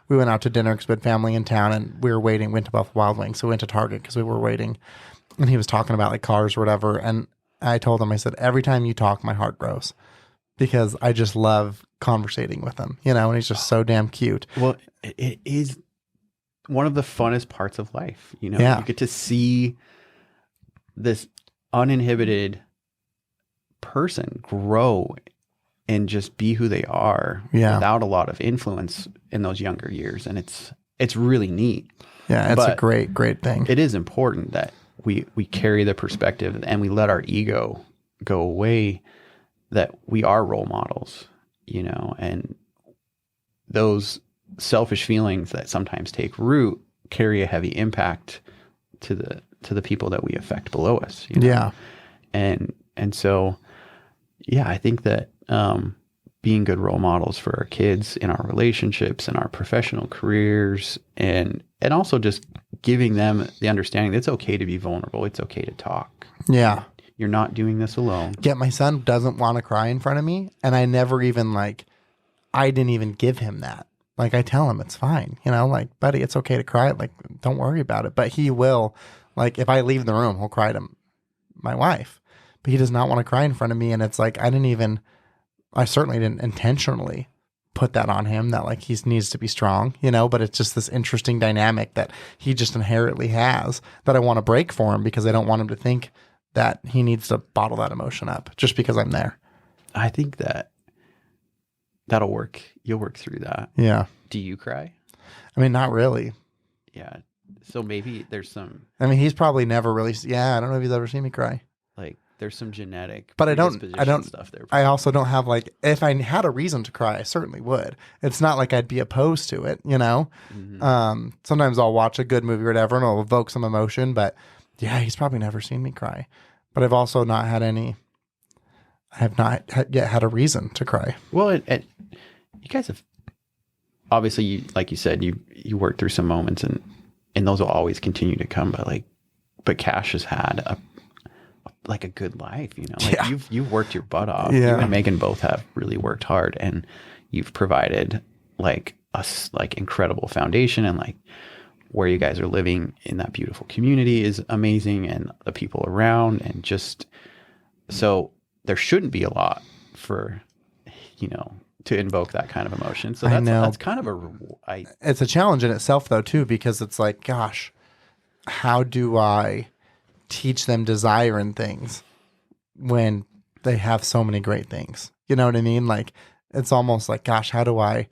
out to dinner because we had family in town, and we were waiting. Went to Buffalo Wild Wings, so we went to Target because we were waiting. and he was talking about like cars or whatever. And I told him, I said, every time you talk, my heart grows because I just love conversating with him, you know, and he's just so damn cute. Well, it is one of the funnest parts of life. You know, Yeah. you get to see this uninhibited person grow and just be who they are without a lot of influence in those younger years. And it's really neat. Yeah. It's a great, great thing. It is important that we carry the perspective and we let our ego go away, that we are role models, you know, and those selfish feelings that sometimes take root carry a heavy impact to the people that we affect below us. You know? Yeah. And so, yeah, I think that being good role models for our kids in our relationships and our professional careers, and also just giving them the understanding that it's okay to be vulnerable. It's okay to talk. Yeah. You're not doing this alone. Yet my son doesn't want to cry in front of me. And I never even I didn't even give him that. Like I tell him it's fine, you know, like, buddy, it's okay to cry. Like, don't worry about it. But he will, like, if I leave the room, he'll cry to my wife, but he does not want to cry in front of me. And it's like, I certainly didn't intentionally put that on him, that like he needs to be strong, you know, but it's just this interesting dynamic that he just inherently has that I want to break for him because I don't want him to think that he needs to bottle that emotion up just because I'm there. I think that'll work. You'll work through that. Yeah. Do you cry? I mean, not really. Yeah. So maybe there's some, I mean, he's probably never really, I don't know if he's ever seen me cry. like, there's some genetic, but I don't stuff there. I also don't have like, if I had a reason to cry, I certainly would. It's not like I'd be opposed to it, you know? Mm-hmm. Sometimes I'll watch a good movie or whatever and it'll evoke some emotion, but yeah, he's probably never seen me cry. But I've also not had I have not yet had a reason to cry. Well, you guys have, obviously, like you said, you worked through some moments and those will always continue to come, but Cash has had a good life, you know, like you've worked your butt off. Yeah. You and Megan both have really worked hard, and you've provided like us like incredible foundation, and like where you guys are living in that beautiful community is amazing, and the people around, and just, so there shouldn't be a lot for, you know, to invoke that kind of emotion. So that's kind of it's a challenge in itself though, too, because it's like, gosh, how do I teach them desire in things when they have so many great things? You know what I mean? Like, it's almost like, gosh, how do I,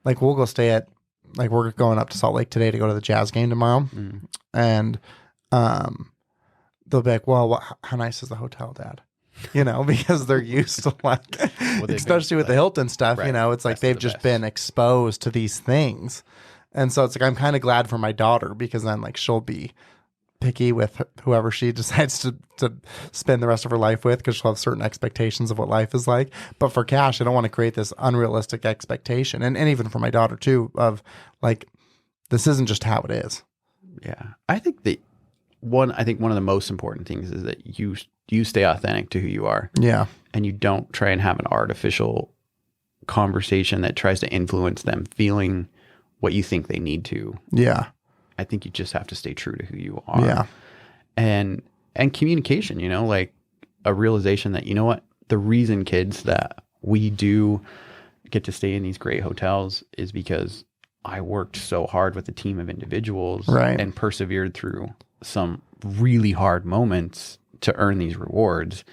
like, we'll go stay at, like, we're going up to Salt Lake today to go to the Jazz game tomorrow. Mm. And they'll be like, well, how nice is the hotel, Dad? You know, because they're used to like, especially with the Hilton stuff, right. You know, it's like they've just been exposed to these things. And so it's like, I'm kind of glad for my daughter, because then like she'll be picky with whoever she decides to spend the rest of her life with, because she'll have certain expectations of what life is like. But for Cash, I don't want to create this unrealistic expectation. And even for my daughter too, of like, this isn't just how it is. Yeah. I think one of the most important things is that you stay authentic to who you are. Yeah. And you don't try and have an artificial conversation that tries to influence them feeling what you think they need to. Yeah. I think you just have to stay true to who you are. Yeah. And communication, you know, like a realization that, you know what, the reason, kids, that we do get to stay in these great hotels is because I worked so hard with a team of individuals, right, and persevered through some really hard moments to earn these rewards,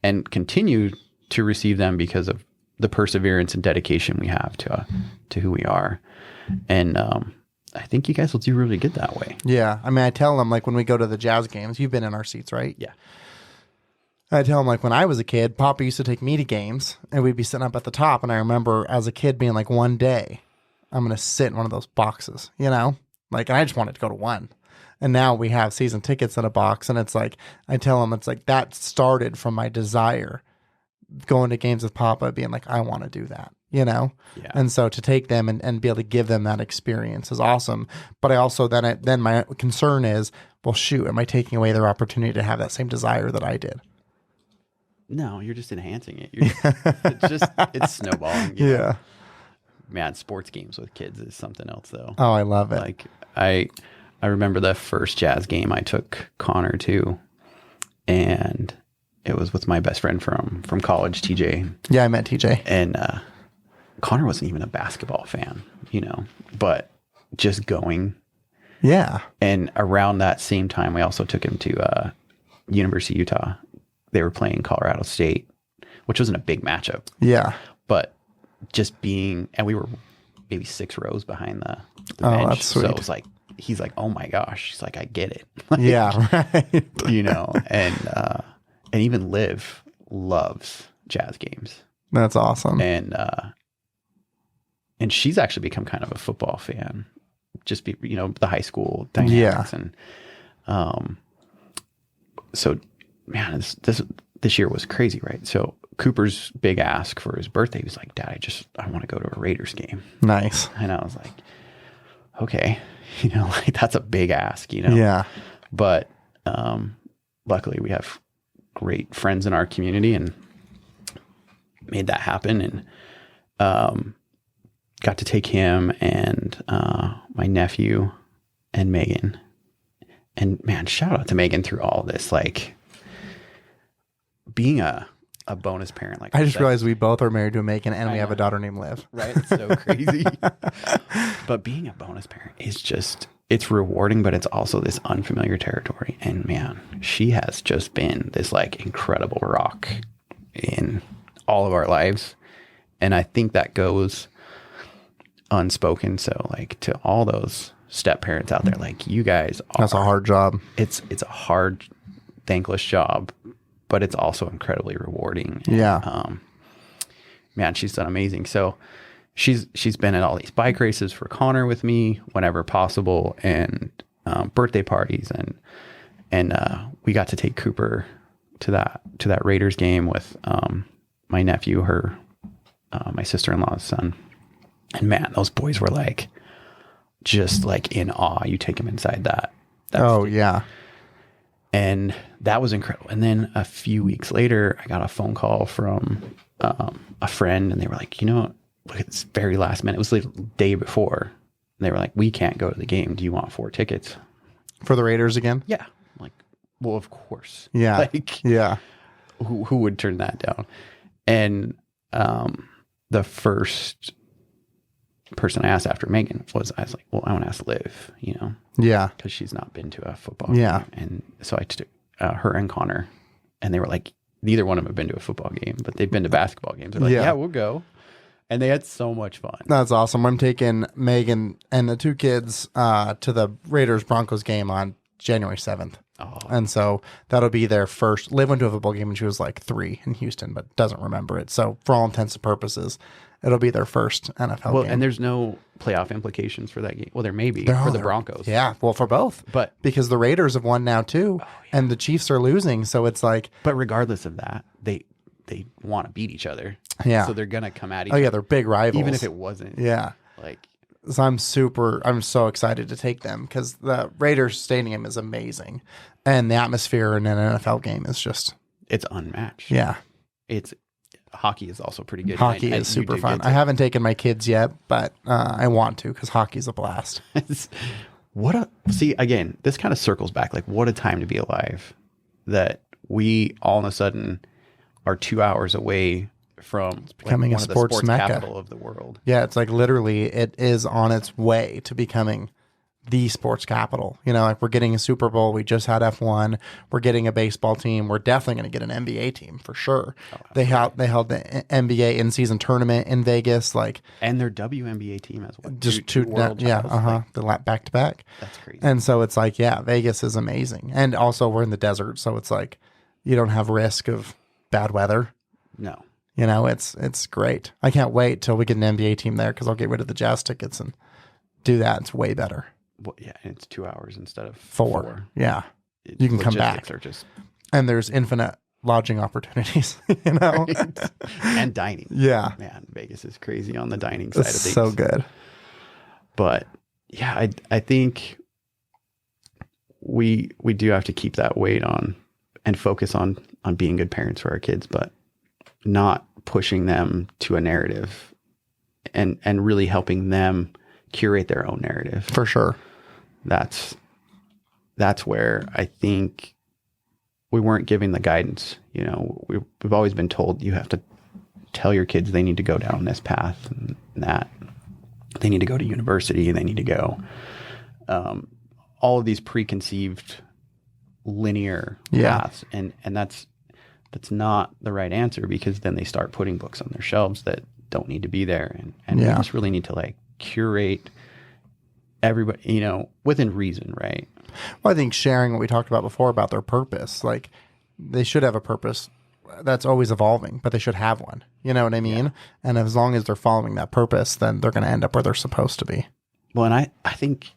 and continue to receive them because of the perseverance and dedication we have to who we are. And I think you guys will do really good that way. Yeah. I mean, I tell them, like, when we go to the Jazz games, you've been in our seats, right? Yeah. I tell them, like, when I was a kid, Papa used to take me to games, and we'd be sitting up at the top. And I remember as a kid being like, one day I'm going to sit in one of those boxes, you know? Like, and I just wanted to go to one. And now we have season tickets in a box. And it's like, I tell them, it's like, that started from my desire going to games with Papa, being like, I want to do that, you know? Yeah. And so to take them and be able to give them that experience is awesome. But I also, then my concern is, well, shoot, am I taking away their opportunity to have that same desire that I did? No, you're just enhancing it. It's snowballing. You know? Man, sports games with kids is something else though. Oh, I love it. Like I I remember the first jazz game I took Connor to, and it was with my best friend from college, TJ. Yeah, I met TJ. And Connor wasn't even a basketball fan, but just going. Yeah. And around that same time, we also took him to University of Utah. They were playing Colorado State, which wasn't a big matchup. Yeah. But just being, and we were maybe 6 rows behind the bench. That's sweet. So it was like, he's like, oh my gosh. He's like, I get it. Yeah. Right. And even Liv loves jazz games. That's awesome. And she's actually become kind of a football fan. Just the high school dynamics. Yeah. And so man, this year was crazy, right? So Cooper's big ask for his birthday, he was like, Dad, I want to go to a Raiders game. Nice. And I was like, okay, like that's a big ask, Yeah. But luckily we have great friends in our community and made that happen. And got to take him and my nephew and Megan. And man, shout out to Megan through all this, like being a bonus parent. Like I just realized we both are married to a Megan and we have a daughter named Liv. Right? It's so crazy. But being a bonus parent is just, it's rewarding, but it's also this unfamiliar territory. And man, she has just been this like incredible rock in all of our lives. And I think that goes unspoken. So like to all those step parents out there, like you guys are, that's a hard job. It's a hard, thankless job, but it's also incredibly rewarding. Yeah. Man, she's done amazing. So she's been at all these bike races for Connor with me whenever possible, and birthday parties, and we got to take Cooper to that Raiders game with my nephew, my sister-in-law's son. And man, those boys were like, just like in awe. You take them inside that. Oh yeah. And that was incredible. And then a few weeks later, I got a phone call from a friend, and they were like, look at this very last minute. It was the day before. And they were like, we can't go to the game. Do you want 4 tickets? For the Raiders again? Yeah. I'm like, well, of course. Yeah. Like, yeah. Who would turn that down? And the first person I asked after Megan I was like, well, I want to ask Liv, Yeah. because she's not been to a football Yeah. game. And so I took her and Connor, and they were like, neither one of them have been to a football game, but they've been to basketball games. They're like, yeah, we'll go. And they had so much fun. That's awesome. I'm taking Megan and the 2 kids to the Raiders Broncos game on January 7th. Oh. And so that'll be their first. Liv went to a football game when she was like 3 in Houston, but doesn't remember it. So for all intents and purposes, it'll be their first NFL game. And there's no playoff implications for that game. Well, there may be for the Broncos. Yeah, well, for both. But because the Raiders have won now too, and the Chiefs are losing. So it's like. But regardless of that, they want to beat each other. Yeah. So they're going to come at each other. other. Oh, yeah, they're big rivals. Even if it wasn't. Yeah. Like. So I'm so excited to take them because the Raiders Stadium is amazing. And the atmosphere in an NFL game is just. It's unmatched. Yeah. Hockey is also pretty good. Hockey is super fun. I haven't taken my kids yet, but I want to because hockey's a blast. See, again, this kind of circles back. Like, what a time to be alive that we all of a sudden are 2 hours away from becoming one a of the sports mecca. capital of the world. Yeah, it's like literally it is on its way to becoming the sports capital. Like we're getting a Super Bowl. We just had F1. We're getting a baseball team. We're definitely going to get an NBA team for sure. They held the NBA in-season tournament in Vegas, and their WNBA team as well. Just two world titles. The back to back. That's crazy. And so it's like, yeah, Vegas is amazing. And also we're in the desert, so it's like you don't have risk of bad weather. No. It's great. I can't wait till we get an NBA team there because I'll get rid of the Jazz tickets and do that. It's way better. Well, yeah, and it's 2 hours instead of 4. Yeah, you can come back. And there's infinite lodging opportunities, Right. And dining. Yeah, man, Vegas is crazy on the dining side of things. So good. But yeah, I think we do have to keep that weight on and focus on being good parents for our kids, but not pushing them to a narrative and really helping them curate their own narrative. For sure. That's that's where I think we weren't giving the guidance. You know, we've always been told you have to tell your kids they need to go down this path and that. They need to go to university. They need to go. All of these preconceived linear paths. And that's not the right answer, because then they start putting books on their shelves that don't need to be there. And we just really need to like curate everybody, you know, within reason, right? Well, I think sharing what we talked about before about their purpose, like they should have a purpose that's always evolving, but they should have one. You know what I mean? Yeah. And as long as they're following that purpose, then they're going to end up where they're supposed to be. Well, and I think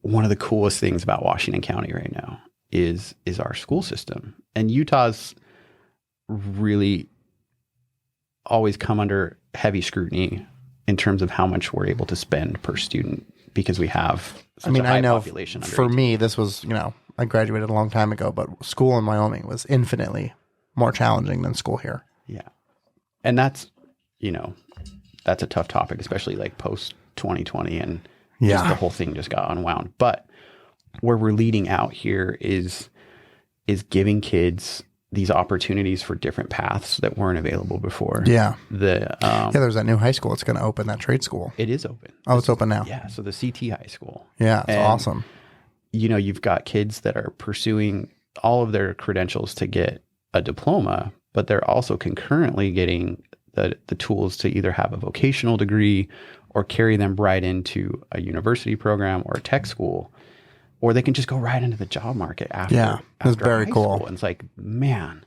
one of the coolest things about Washington County right now is our school system. And Utah's really always come under heavy scrutiny in terms of how much we're able to spend per student, because we have such a high population. For me, this was, you know, I graduated a long time ago, but school in Wyoming was infinitely more challenging than school here. Yeah. And that's, you know, that's a tough topic, especially like post 2020 and just the whole thing just got unwound. But where we're leading out here is giving kids these opportunities for different paths that weren't available before. Yeah. There's that new high school. It's going to open, that trade school. It is open. Oh, it's open now. Yeah. So the CT high school. Yeah. It's awesome. You know, you've got kids that are pursuing all of their credentials to get a diploma, but they're also concurrently getting the tools to either have a vocational degree or carry them right into a university program or a tech school, or they can just go right into the job market after. Yeah, that's very cool. School. And it's like, man,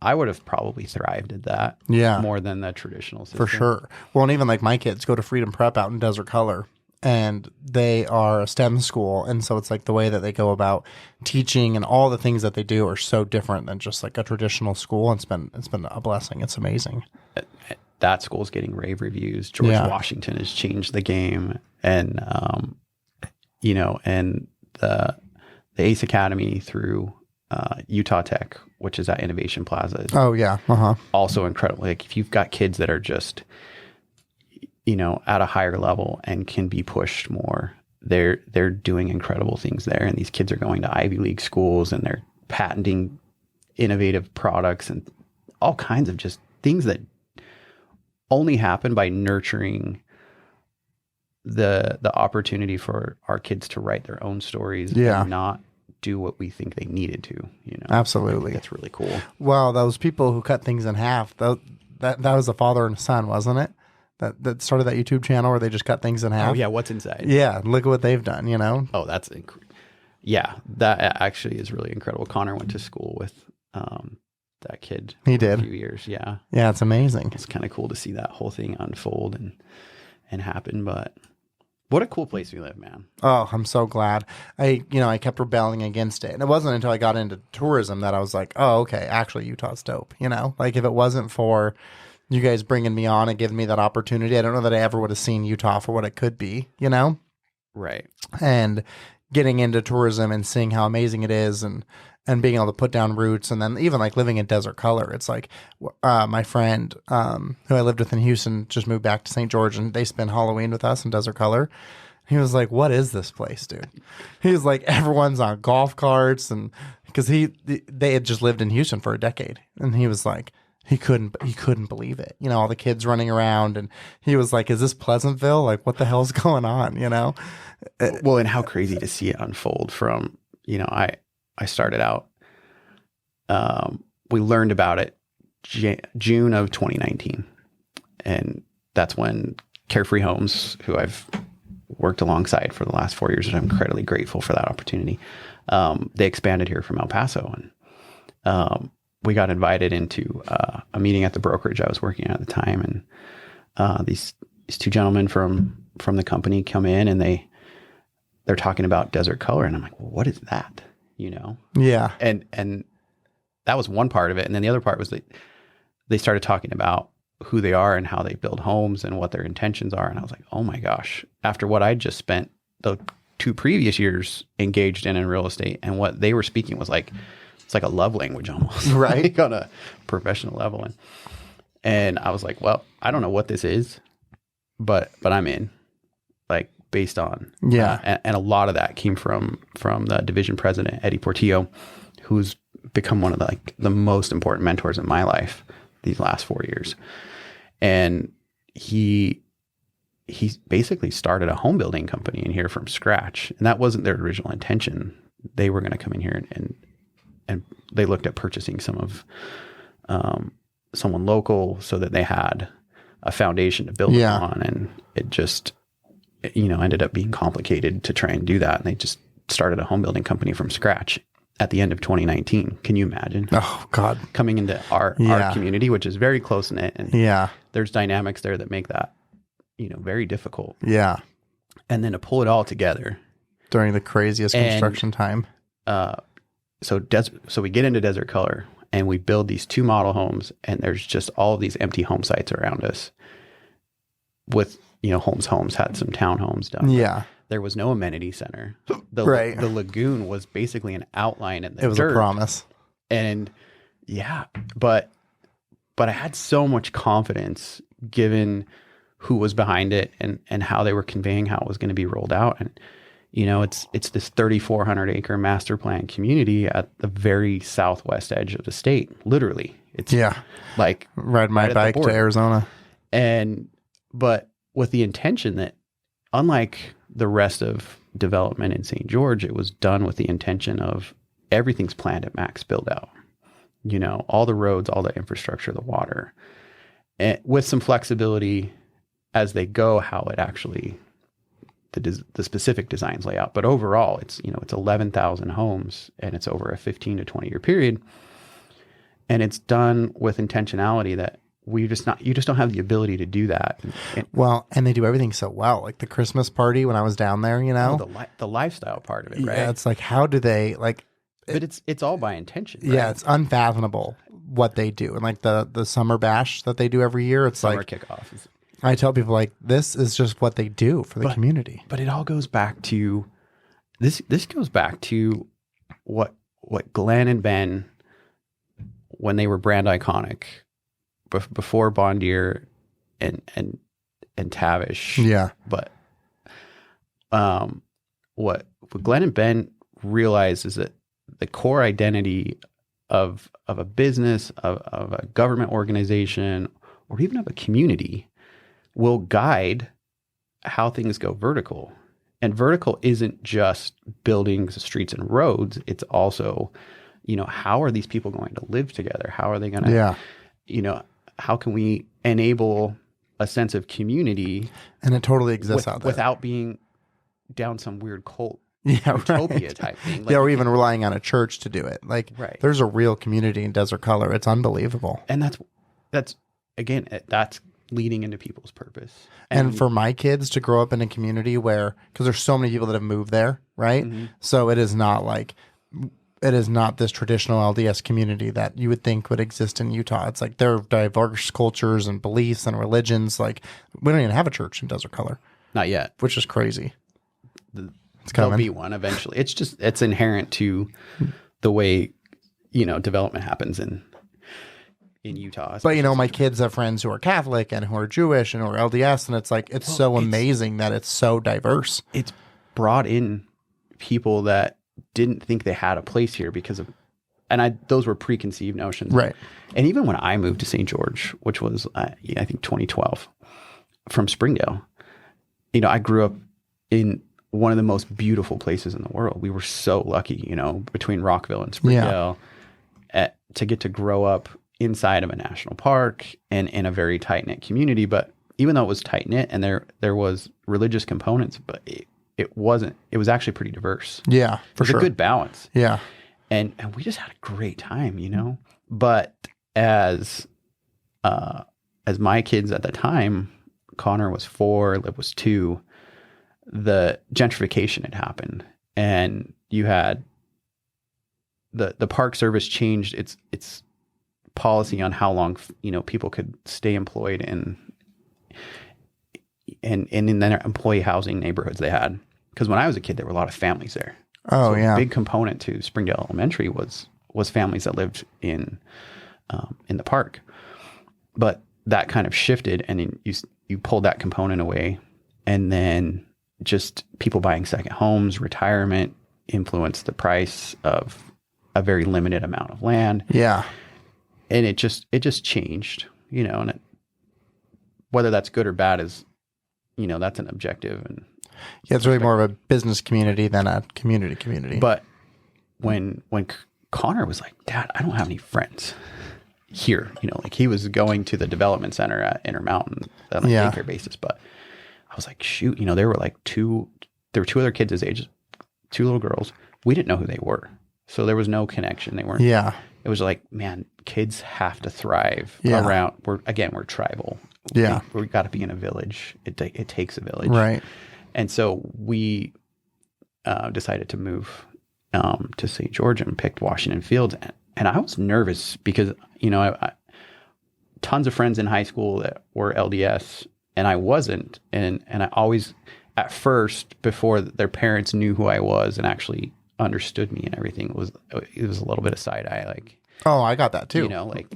I would have probably thrived at that more than the traditional system. For sure. Well, and even like my kids go to Freedom Prep out in Desert Color, and they are a STEM school. And so it's like the way that they go about teaching and all the things that they do are so different than just like a traditional school. And it's been a blessing. It's amazing. That school's getting rave reviews. George Washington has changed the game. And, you know, and the ACE Academy through Utah Tech, which is at Innovation Plaza. Oh, yeah. Also incredible. Like if you've got kids that are just, you know, at a higher level and can be pushed more, they're doing incredible things there. And these kids are going to Ivy League schools and they're patenting innovative products and all kinds of just things that only happen by nurturing the opportunity for our kids to write their own stories and not do what we think they needed to, you know. Absolutely. That's really cool. Well, those people who cut things in half, that was a father and son, wasn't it? That started that YouTube channel where they just cut things in half. Oh yeah, What's Inside? Yeah, look at what they've done, you know? Oh, that's yeah, that actually is really incredible. Connor went to school with that kid. He did. A few years, yeah. Yeah, it's amazing. It's kind of cool to see that whole thing unfold and happen, but what a cool place we live, man. Oh, I'm so glad. I kept rebelling against it. And it wasn't until I got into tourism that I was like, oh, okay, actually Utah's dope, you know? Like if it wasn't for you guys bringing me on and giving me that opportunity, I don't know that I ever would have seen Utah for what it could be, you know? Right. And getting into tourism and seeing how amazing it is and being able to put down roots, and then even like living in Desert Color. It's like my friend who I lived with in Houston just moved back to St. George, and they spent Halloween with us in Desert Color. He was like, what is this place, dude? He was like, everyone's on golf carts, and because they had just lived in Houston for a decade, and he was like, he couldn't believe it. You know, all the kids running around, and he was like, is this Pleasantville? Like, what the hell's going on? You know? Well, and how crazy to see it unfold from, you know, I started out, we learned about it June of 2019. And that's when Carefree Homes, who I've worked alongside for the last 4 years, and I'm incredibly grateful for that opportunity. They expanded here from El Paso, and we got invited into a meeting at the brokerage I was working at the time. And these two gentlemen from the company come in, and they're talking about Desert Color. And I'm like, well, what is that? You know? Yeah. And that was one part of it. And then the other part was that they started talking about who they are and how they build homes and what their intentions are. And I was like, oh my gosh, after what I just spent the 2 previous years engaged in real estate, and what they were speaking was like, it's like a love language almost, right? Like on a professional level. And I was like, well, I don't know what this is, but I'm in. Like, based on. Yeah. And a lot of that came from the division president, Eddie Portillo, who's become one of the most important mentors in my life these last 4 years. And he basically started a home building company in here from scratch. And that wasn't their original intention. They were going to come in here and they looked at purchasing some of someone local so that they had a foundation to build on. And it just, ended up being complicated to try and do that. And they just started a home building company from scratch at the end of 2019. Can you imagine? Oh God. Coming into our community, which is very close knit. And there's dynamics there that make that, very difficult. Yeah. And then to pull it all together during the craziest construction time. So we get into Desert Color and we build these 2 model homes, and there's just all of these empty home sites around us with, Homes had some townhomes done. Yeah. There was no amenity center. The lagoon was basically an outline in the dirt. It was a promise. And but I had so much confidence given who was behind it and how they were conveying how it was going to be rolled out. And, it's this 3,400 acre master plan community at the very southwest edge of the state. Literally. It's like ride my bike to Arizona. But with the intention that, unlike the rest of development in St. George, it was done with the intention of everything's planned at max build out. All the roads, all the infrastructure, the water, and with some flexibility as they go, how it actually, the specific designs lay out. But overall, it's 11,000 homes, and it's over a 15 to 20 year period. And it's done with intentionality that you just don't have the ability to do that. And they do everything so well. Like the Christmas party when I was down there, the lifestyle part of it, right? Yeah, it's like, how do they but it's all by intention. Right? Yeah, it's unfathomable what they do. And like the summer bash that they do every year, it's summer like kickoff. I tell people like this is just what they do for the community. But it all goes back to this goes back to what Glenn and Ben, when they were brand iconic, before Bondier and Tavish. Yeah. But what Glenn and Ben realized is that the core identity of a business, of a government organization, or even of a community will guide how things go vertical. And vertical isn't just buildings, streets, and roads. It's also, how are these people going to live together? How are they going to, how can we enable a sense of community? And it totally exists out there. Without being down some weird cult utopia type thing. Or even relying on a church to do it. Like, there's a real community in Desert Color. It's unbelievable. And that's again, that's leading into people's purpose. And for my kids to grow up in a community where, because there's so many people that have moved there, right? Mm-hmm. So it is not this traditional LDS community that you would think would exist in Utah. It's like there are diverse cultures and beliefs and religions. Like we don't even have a church in Desert Color. Not yet. Which is crazy. It's coming. There'll be one eventually. It's inherent to the way, development happens in Utah. But my kids have friends who are Catholic and who are Jewish and who are LDS, and it's like it's so amazing that it's so diverse. It's brought in people that didn't think they had a place here because of, those were preconceived notions, right? And even when I moved to St. George, which was I think 2012, from Springdale, I grew up in one of the most beautiful places in the world. We were so lucky, between Rockville and Springdale, to get to grow up inside of a national park and in a very tight-knit community. But even though it was tight-knit and there was religious components, but it was actually pretty diverse. Yeah, for sure. A good balance. Yeah. And we just had a great time, But as my kids at the time, Connor was 4, Liv was 2, the gentrification had happened, and you had the Park Service changed its policy on how long people could stay employed in their employee housing neighborhoods they had. Because when I was a kid, there were a lot of families there. Oh, yeah. A big component to Springdale Elementary was families that lived in the park. But that kind of shifted, and then you pulled that component away, and then just people buying second homes, retirement influenced the price of a very limited amount of land. Yeah. And it just changed, and whether that's good or bad is, that's an objective. And yeah, it's really more of a business community than a community. But when Connor was like, Dad, I don't have any friends here, like he was going to the development center at Intermountain on a daycare basis. But I was like, shoot, there were two other kids his age, 2 little girls. We didn't know who they were. So there was no connection. They weren't. Yeah. It was like, man, kids have to thrive around. We're tribal. Yeah. We got to be in a village. It takes a village. Right. And so we decided to move to St. George and picked Washington Fields. And I was nervous because, I tons of friends in high school that were LDS and I wasn't. And I always, at first, before their parents knew who I was and actually understood me and everything, it was a little bit of side eye, like, oh, I got that too.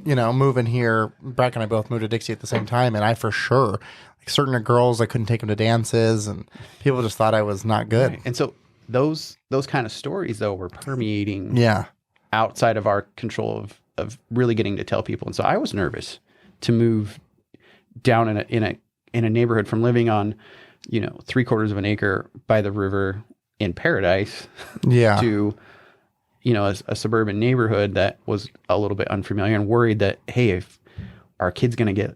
Moving here, Brack and I both moved to Dixie at the same time, and I for sure, like, certain girls, I couldn't take them to dances, and people just thought I was not good. Right. And so those kind of stories though were permeating outside of our control of really getting to tell people. And so I was nervous to move down in a neighborhood from living on 3/4 of an acre by the river in paradise to, a suburban neighborhood that was a little bit unfamiliar, and worried that, hey, if our kid's going to get,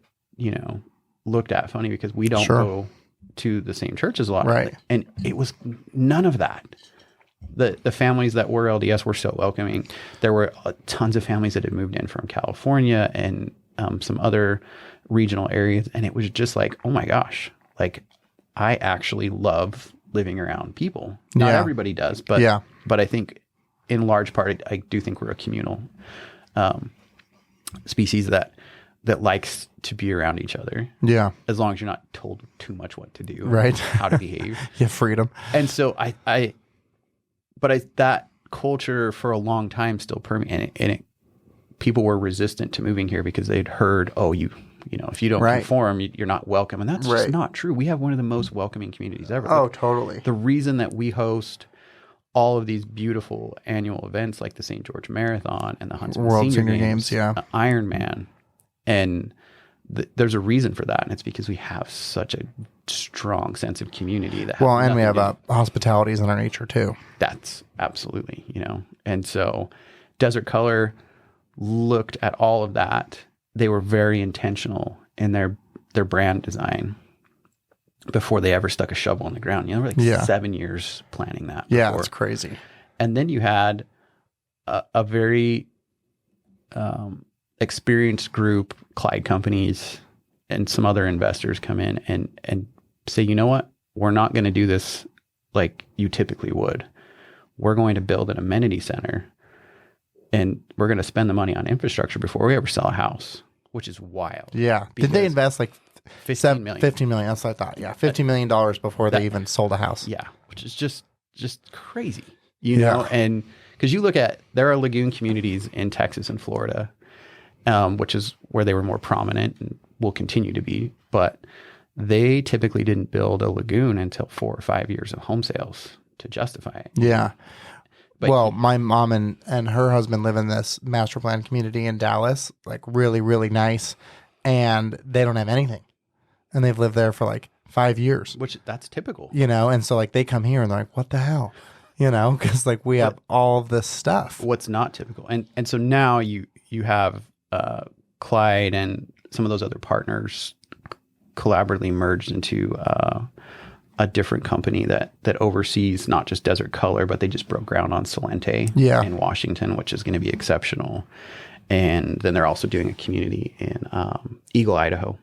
looked at funny because we don't go to the same church as a lot. Right. And it was none of that. The families that were LDS were so welcoming. There were tons of families that had moved in from California and some other regional areas. And it was just like, oh my gosh, like, I actually love living around people. Not everybody does, but I think in large part, I do think we're a communal species that likes to be around each other. Yeah. As long as you're not told too much what to do. Right. How to behave. Freedom. And so that culture for a long time still permeated, and people were resistant to moving here because they'd heard, oh, if you don't conform, you're not welcome. And that's just not true. We have one of the most welcoming communities ever. Oh, totally. The reason that we host all of these beautiful annual events like the St. George Marathon and the Huntsman World Senior Games, Ironman, and there's a reason for that. And it's because we have such a strong sense of community. And we have hospitalities in our nature too. That's absolutely, And so Desert Color looked at all of that. They were very intentional in their brand design before they ever stuck a shovel in the ground. Like 7 years planning that. Yeah, it's crazy. And then you had a very experienced group, Clyde Companies, and some other investors come in and say, you know what? We're not going to do this like you typically would. We're going to build an amenity center, and we're going to spend the money on infrastructure before we ever sell a house, which is wild. Yeah. Did they invest like $15 million? $15 million. That's what I thought. Yeah. $15 million before they even sold a house. Yeah. Which is just crazy, know? And because you look at, there are lagoon communities in Texas and Florida, which is where they were more prominent and will continue to be. But they typically didn't build a lagoon until 4 or 5 years of home sales to justify it. Yeah. But my mom and her husband live in this master plan community in Dallas, like really, really nice. And they don't have anything. And they've lived there for like 5 years. Which that's typical. And so like they come here and they're like, what the hell? Because like we have all of this stuff. What's not typical. And so now you have Clyde and some of those other partners collaboratively merged into a different company that oversees not just Desert Color, but they just broke ground on Salente in Washington, which is going to be exceptional. And then they're also doing a community in Eagle, Idaho,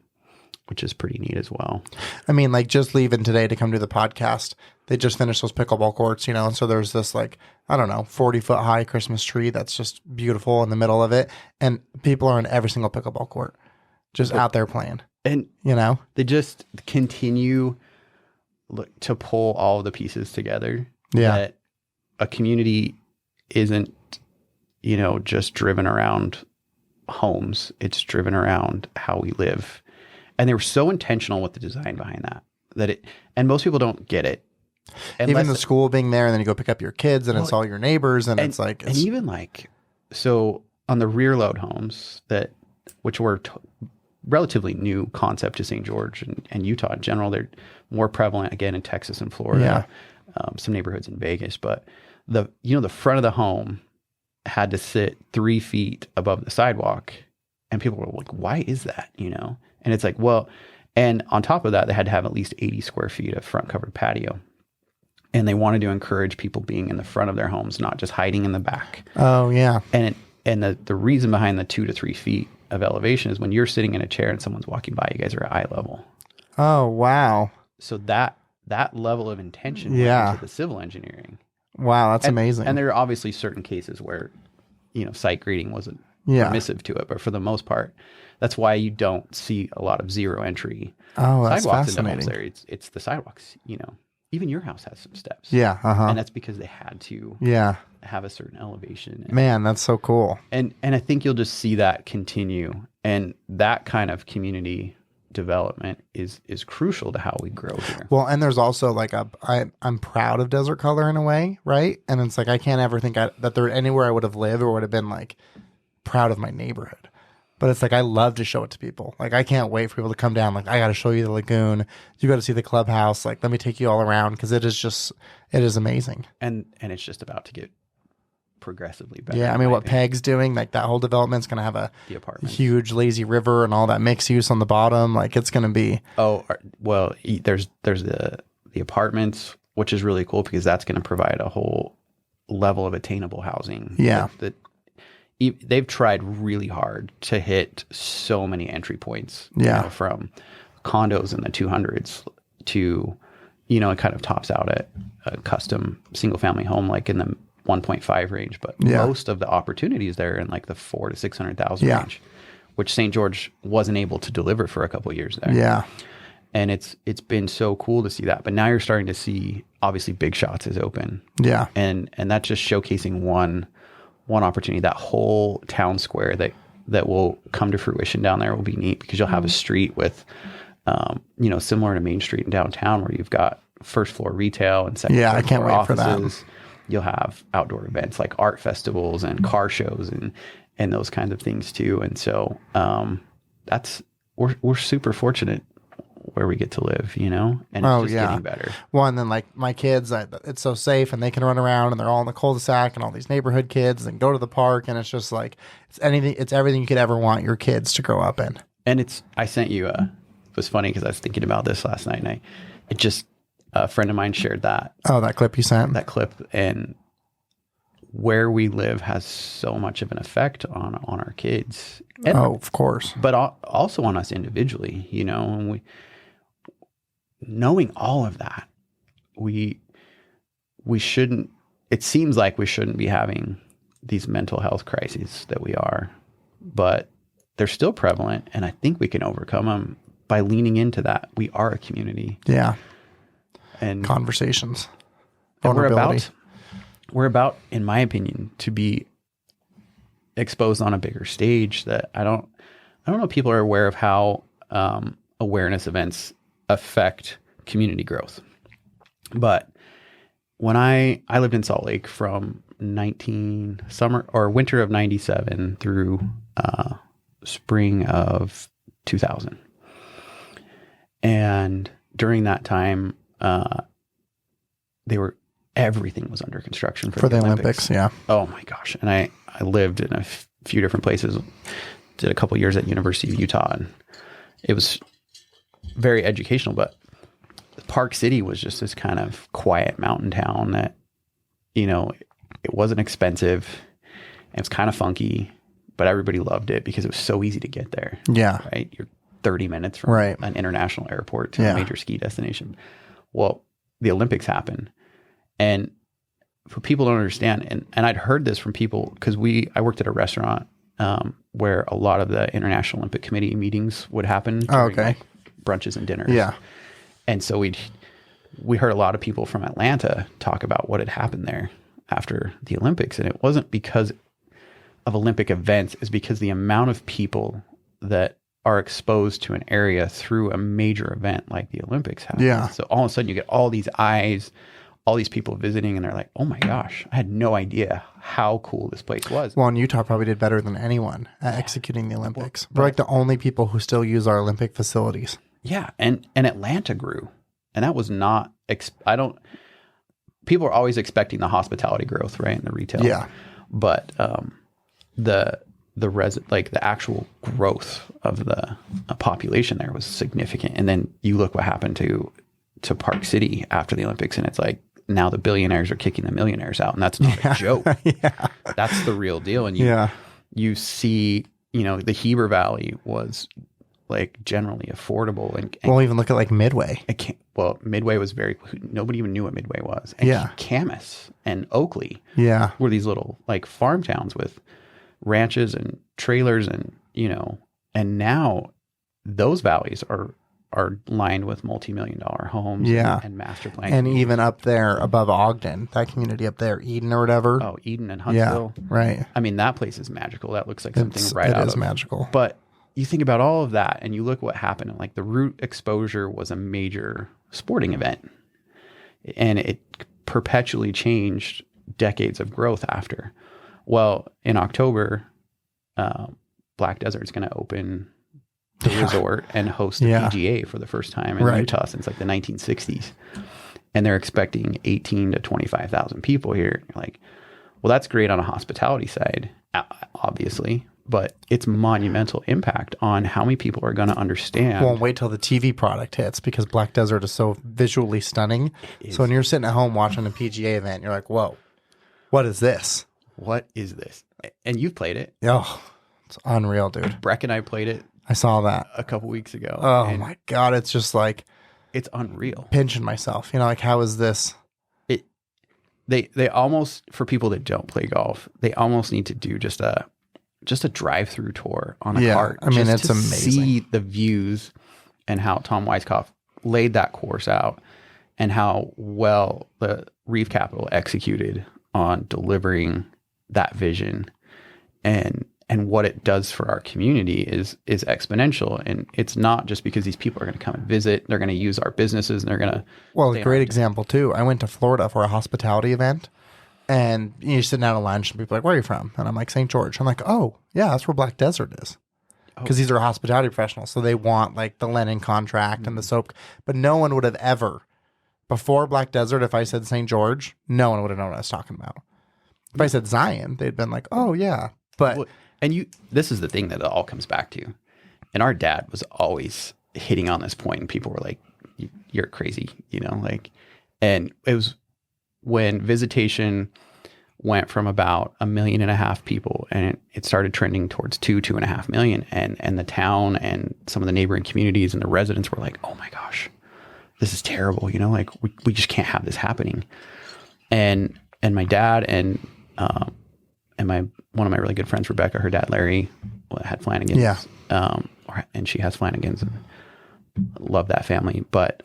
which is pretty neat as well. I mean, like just leaving today to come to the podcast, they just finished those pickleball courts, and so there's this 40-foot high Christmas tree that's just beautiful in the middle of it. And people are in every single pickleball court, just out there playing. And, they just continue to pull all of the pieces together. Yeah. That a community isn't, just driven around homes. It's driven around how we live. And they were so intentional with the design behind that and most people don't get it. Even the school being there, and then you go pick up your kids, and it's all your neighbors, and it's like, and even like, so on the rear load homes which were relatively new concept to St. George and Utah in general, they're more prevalent again in Texas and Florida, some neighborhoods in Vegas, but the front of the home had to sit 3 feet above the sidewalk, and people were like, why is that? And it's like, well, and on top of that, they had to have at least 80 square feet of front covered patio. And they wanted to encourage people being in the front of their homes, not just hiding in the back. Oh, yeah. And the reason behind the 2 to 3 feet of elevation is when you're sitting in a chair and someone's walking by, you guys are at eye level. Oh, wow. So that level of intention went into the civil engineering. Wow, that's amazing. And there are obviously certain cases where, site grading wasn't permissive to it. But for the most part, that's why you don't see a lot of zero entry sidewalks into homes there. It's the sidewalks, Even your house has some steps. Yeah. And that's because they had to have a certain elevation. Man, that's so cool. And I think you'll just see that continue. And that kind of community development is crucial to how we grow here. Well, and there's also like I'm proud of Desert Color in a way, right? And it's like I can't ever think that there anywhere I would have lived or would have been like proud of my neighborhood. But it's like, I love to show it to people. Like, I can't wait for people to come down. Like, I got to show you the lagoon. You got to see the clubhouse. Like, let me take you all around, because it is amazing. And it's just about to get progressively better. Yeah, I mean, what Peg's doing, like that whole development's going to have a huge lazy river and all that mixed use on the bottom. Like, it's going to be. Oh, well, there's the apartments, which is really cool because that's going to provide a whole level of attainable housing. Yeah. They've tried really hard to hit so many entry points. From condos in the 200s to, it kind of tops out at a custom single family home, like in the 1.5 range. But most of the opportunities there in like the 400,000 to 600,000 range, which St. George wasn't able to deliver for a couple of years there. Yeah. And it's been so cool to see that. But now you're starting to see, obviously, Big Shots is open. Yeah. And that's just showcasing one opportunity. That whole town square that will come to fruition down there will be neat, because you'll have a street with, similar to Main Street in downtown, where you've got first floor retail and second floor I can't wait offices. for that. You'll have outdoor events like art festivals and car shows and those kinds of things too. And so we're super fortunate where we get to live, and it's just getting better. Well, and then like my kids, it's so safe, and they can run around, and they're all in the cul-de-sac, and all these neighborhood kids, and go to the park, and it's just like it's everything you could ever want your kids to grow up in. And I sent you it was funny because I was thinking about this last night, and a friend of mine shared that. Oh, that clip you sent? That clip, and where we live has so much of an effect on our kids. And, of course. But also on us individually, and knowing all of that, we shouldn't, it seems like we shouldn't be having these mental health crises that we are, but they're still prevalent, and I think we can overcome them by leaning into that. We are a community. Yeah. And conversations. And we're about, in my opinion, to be exposed on a bigger stage. That I don't know if people are aware of how awareness events affect community growth. But when I lived in Salt Lake from winter of 97 through spring of 2000. And during that time, everything was under construction for the Olympics. Yeah. Oh my gosh. And I lived in a few different places, did a couple years at University of Utah, and it was very educational, but Park City was just this kind of quiet mountain town that, it wasn't expensive. It was kind of funky, but everybody loved it because it was so easy to get there. Yeah. Right. You're 30 minutes from an international airport to a major ski destination. Well, the Olympics happened, and for people to understand, and I'd heard this from people, because I worked at a restaurant where a lot of the International Olympic Committee meetings would happen during like brunches and dinners. Yeah. And so we heard a lot of people from Atlanta talk about what had happened there after the Olympics. And it wasn't because of Olympic events, it's because the amount of people that are exposed to an area through a major event like the Olympics happens. Yeah. So all of a sudden you get all these eyes all these people visiting, and they're like, oh my gosh, I had no idea how cool this place was. Well, and Utah probably did better than anyone at executing the Olympics. We're like the only people who still use our Olympic facilities. Yeah. And Atlanta grew, and that was not, people are always expecting the hospitality growth, right? And the retail. Yeah. But, the actual growth of the population there was significant. And then you look what happened to Park City after the Olympics, and it's like now the billionaires are kicking the millionaires out, and that's not a joke. That's the real deal. And you see, the Heber Valley was like generally affordable, and we'll even look at like Midway. Midway was nobody even knew what Midway was. And Camas and Oakley were these little like farm towns with ranches and trailers, and and now those valleys are lined with multi-million-dollar homes and master plan. And even up there above Ogden, that community up there, Eden or whatever. Oh, Eden and Huntsville. Yeah, right. I mean, that place is magical. That looks like something right out of. It is magical. But you think about all of that, and you look what happened. Like the Root exposure was a major sporting event, and it perpetually changed decades of growth after. Well, in October, Black Desert's going to open the resort and host the PGA for the first time in Utah since like the 1960s. And they're expecting 18 to 25,000 people here. You're like, well, that's great on a hospitality side, obviously, but it's monumental impact on how many people are going to understand. Well, wait till the TV product hits, because Black Desert is so visually stunning. So when you're sitting at home watching a PGA event, you're like, whoa, what is this? What is this? And you've played it. Oh, it's unreal, dude. Breck and I played it. I saw that a couple weeks ago. Oh my God. It's just like, it's unreal. Pinching myself, like, how is this? They almost, for people that don't play golf, they almost need to do just a drive-through tour on a cart. I mean, it's amazing. See the views and how Tom Weiskopf laid that course out, and how well the Reef Capital executed on delivering that vision, and what it does for our community is exponential. And it's not just because these people are going to come and visit, they're going to use our businesses, and they're going to. Well, a great example too. I went to Florida for a hospitality event, and you're sitting down at lunch and people are like, where are you from? And I'm like, St. George. I'm like, oh yeah, that's where Black Desert is. Because these are hospitality professionals. So they want like the linen contract and the soap, but no one would have ever, before Black Desert, if I said St. George, no one would have known what I was talking about. If I said Zion, they'd been like, oh yeah. But this is the thing that it all comes back to. And our dad was always hitting on this point, and people were like, you're crazy, and it was when visitation went from about 1.5 million people, and it started trending towards 2.5 million. And the town and some of the neighboring communities and the residents were like, oh my gosh, this is terrible. Like we just can't have this happening. And my dad and one of my really good friends, Rebecca, her dad, Larry, had Flanagan's. Yeah. And she has Flanagan's. And love that family. But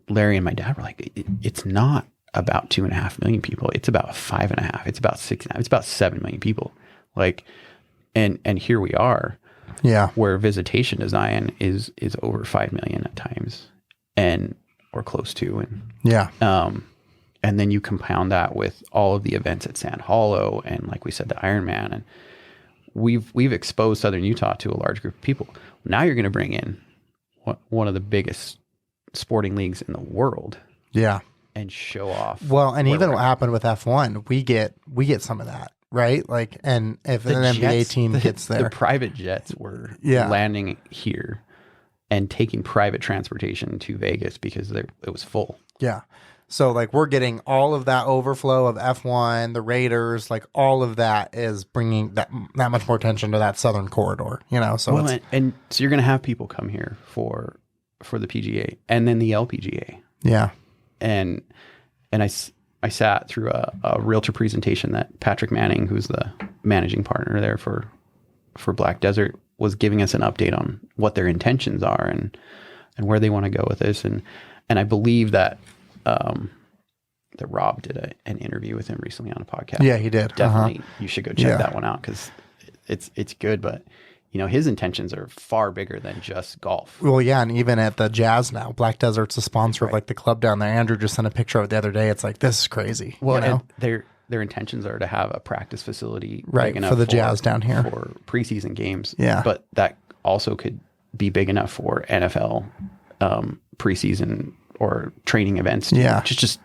Larry and my dad were like, it's not about 2.5 million people. It's about 5.5. It's about 6.5. It's about 7 million people. Like, and here we are. Yeah. Where visitation to Zion is over 5 million at times, or close to. And yeah. And then you compound that with all of the events at Sand Hollow, and like we said, the Ironman, and we've exposed Southern Utah to a large group of people. Now you're going to bring in one of the biggest sporting leagues in the world. Yeah. And show off. Well, and even what happened with F1, we get some of that, right? Like, and if an NBA team gets there, the private jets were landing here and taking private transportation to Vegas because it was full. Yeah. So like we're getting all of that overflow of F1, the Raiders, like all of that is bringing that much more attention to that southern corridor, So well, and so you're going to have people come here for the PGA and then the LPGA. Yeah. And I sat through a realtor presentation that Patrick Manning, who's the managing partner there for Black Desert, was giving us an update on what their intentions are and where they want to go with this. And I believe that Rob did an interview with him recently on a podcast. Yeah, he did. Definitely, you should go check that one out because it's good. But his intentions are far bigger than just golf. Well, yeah, and even at the Jazz now, Black Desert's a sponsor of like the club down there. Andrew just sent a picture of it the other day. It's like, this is crazy. Well, you know? and their intentions are to have a practice facility Right, big enough for the Jazz down here. for preseason games. Yeah. But that also could be big enough for NFL preseason or training events. Too. Yeah. Just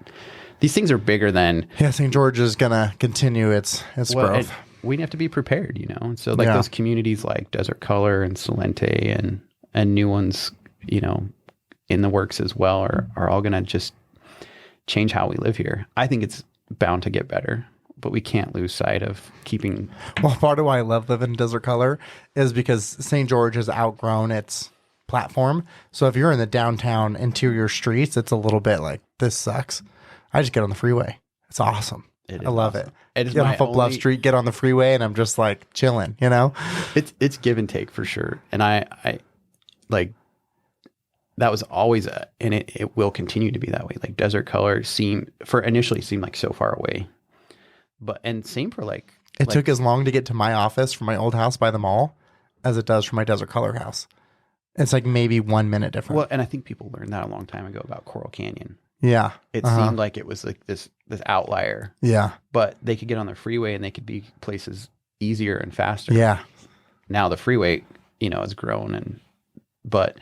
these things are bigger than. Yeah, St. George is going to continue its growth. We have to be prepared, And so like those communities like Desert Color and Salente and new ones, in the works as well are all going to just change how we live here. I think it's bound to get better, but we can't lose sight of keeping. Well, part of why I love living in Desert Color is because St. George has outgrown its platform. So if you're in the downtown interior streets, it's a little bit like, this sucks. I just get on the freeway. It's awesome. I love awesome. it. Get off of Bluff Street, get on the freeway, and I'm just like chilling, It's give and take for sure. And I like, that was always and it will continue to be that way. Like Desert Color initially seemed like so far away, and same for like. It took as long to get to my office from my old house by the mall as it does from my Desert Color house. It's like maybe 1 minute different. Well, and I think people learned that a long time ago about Coral Canyon. Yeah. It seemed like it was like this outlier. Yeah. But they could get on the freeway and they could be places easier and faster. Yeah. Now the freeway, has grown but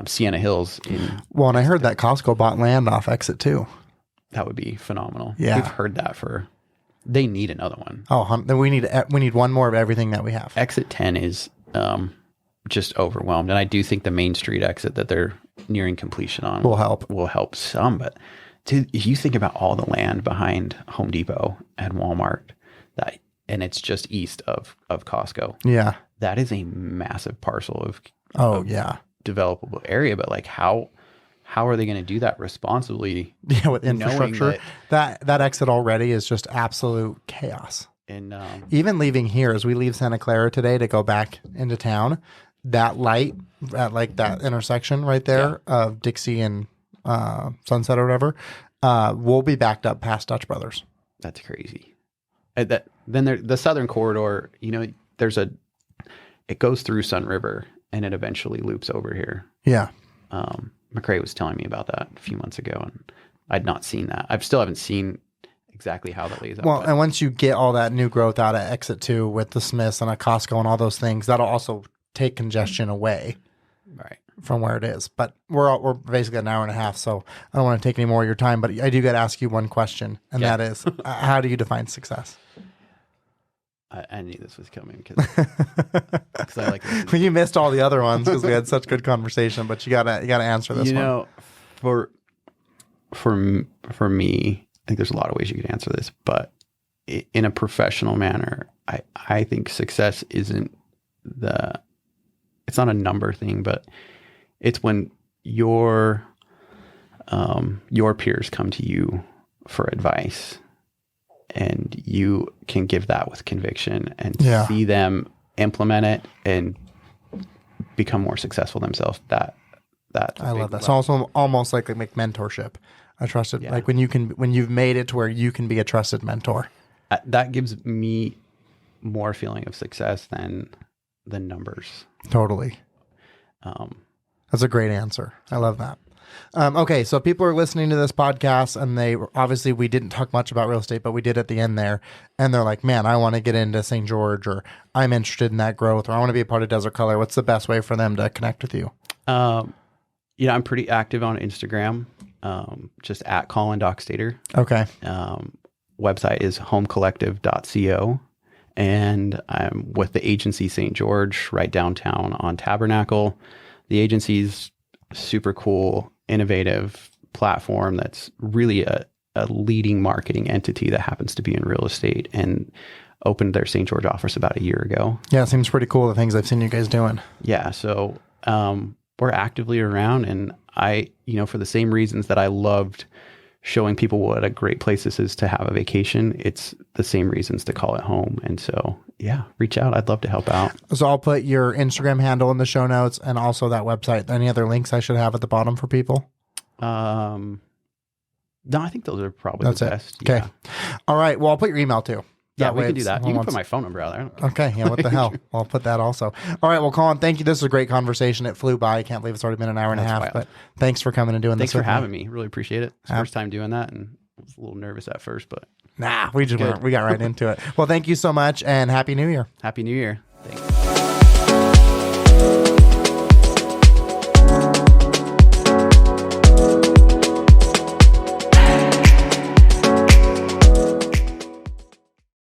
Sienna Hills. And I heard that Costco bought land off Exit 2. That would be phenomenal. Yeah. We've heard that they need another one. Oh, then we need one more of everything that we have. Exit 10 is just overwhelmed. And I do think the Main Street exit that they're nearing completion on will help some. But if you think about all the land behind Home Depot and Walmart, and it's just east of Costco. Yeah. That is a massive parcel of developable area. But like how are they going to do that responsibly? Yeah, with infrastructure. That exit already is just absolute chaos. And even leaving here, as we leave Santa Clara today to go back into town, that light at like that intersection right there of Dixie and Sunset or whatever, will be backed up past Dutch Brothers. That's crazy. The Southern Corridor, it goes through Sun River and it eventually loops over here. Yeah. McCrae was telling me about that a few months ago, and I'd not seen that. I still haven't seen exactly how that lays out. Well, and once you get all that new growth out at Exit 2 with the Smiths and a Costco and all those things, that'll also take congestion away from where it is. But we're basically an hour and a half, so I don't want to take any more of your time. But I do got to ask you one question, and that is, how do you define success? I knew this was coming because I like this. Well, you missed all the other ones because we had such good conversation, but you gotta answer this one. For me, I think there's a lot of ways you could answer this, but in a professional manner, I think success isn't it's not a number thing, but it's when your peers come to you for advice and you can give that with conviction and see them implement it and become more successful themselves. I love that. It's also almost like mentorship. I trusted, like when you've made it to where you can be a trusted mentor. That gives me more feeling of success than the numbers. Totally. That's a great answer. I love that. Okay, so people are listening to this podcast, and we didn't talk much about real estate, but we did at the end there, and they're like, man, I want to get into St. George, or I'm interested in that growth, or I want to be a part of Desert Color. What's the best way for them to connect with you? I'm pretty active on Instagram, just at Colin Dockstader. Okay. Website is homecollective.co, and I'm with the agency St. George right downtown on Tabernacle. The agency's super cool, innovative platform that's really a leading marketing entity that happens to be in real estate, and opened their St. George office about a year ago. Yeah, it seems pretty cool, the things I've seen you guys doing. Yeah, so we're actively around, and for the same reasons that I loved showing people what a great place this is to have a vacation, it's the same reasons to call it home. And so, reach out. I'd love to help out. So I'll put your Instagram handle in the show notes and also that website. Any other links I should have at the bottom for people? No, I think those are probably the best. Okay. All right. Well, I'll put your email too. Yeah, That we way can do it's that. You someone can put wants- my phone number out there. I don't care. Okay, yeah, what the hell? I'll put that also. All right, well, Colin, thank you. This was a great conversation. It flew by. I can't believe it's already been an hour and a half, wild. but thanks for coming and doing Thanks this for having me. Really appreciate it. It's the first time doing that, and I was a little nervous at first, but Nah, we got right into it. Well, thank you so much, and Happy New Year. Happy New Year.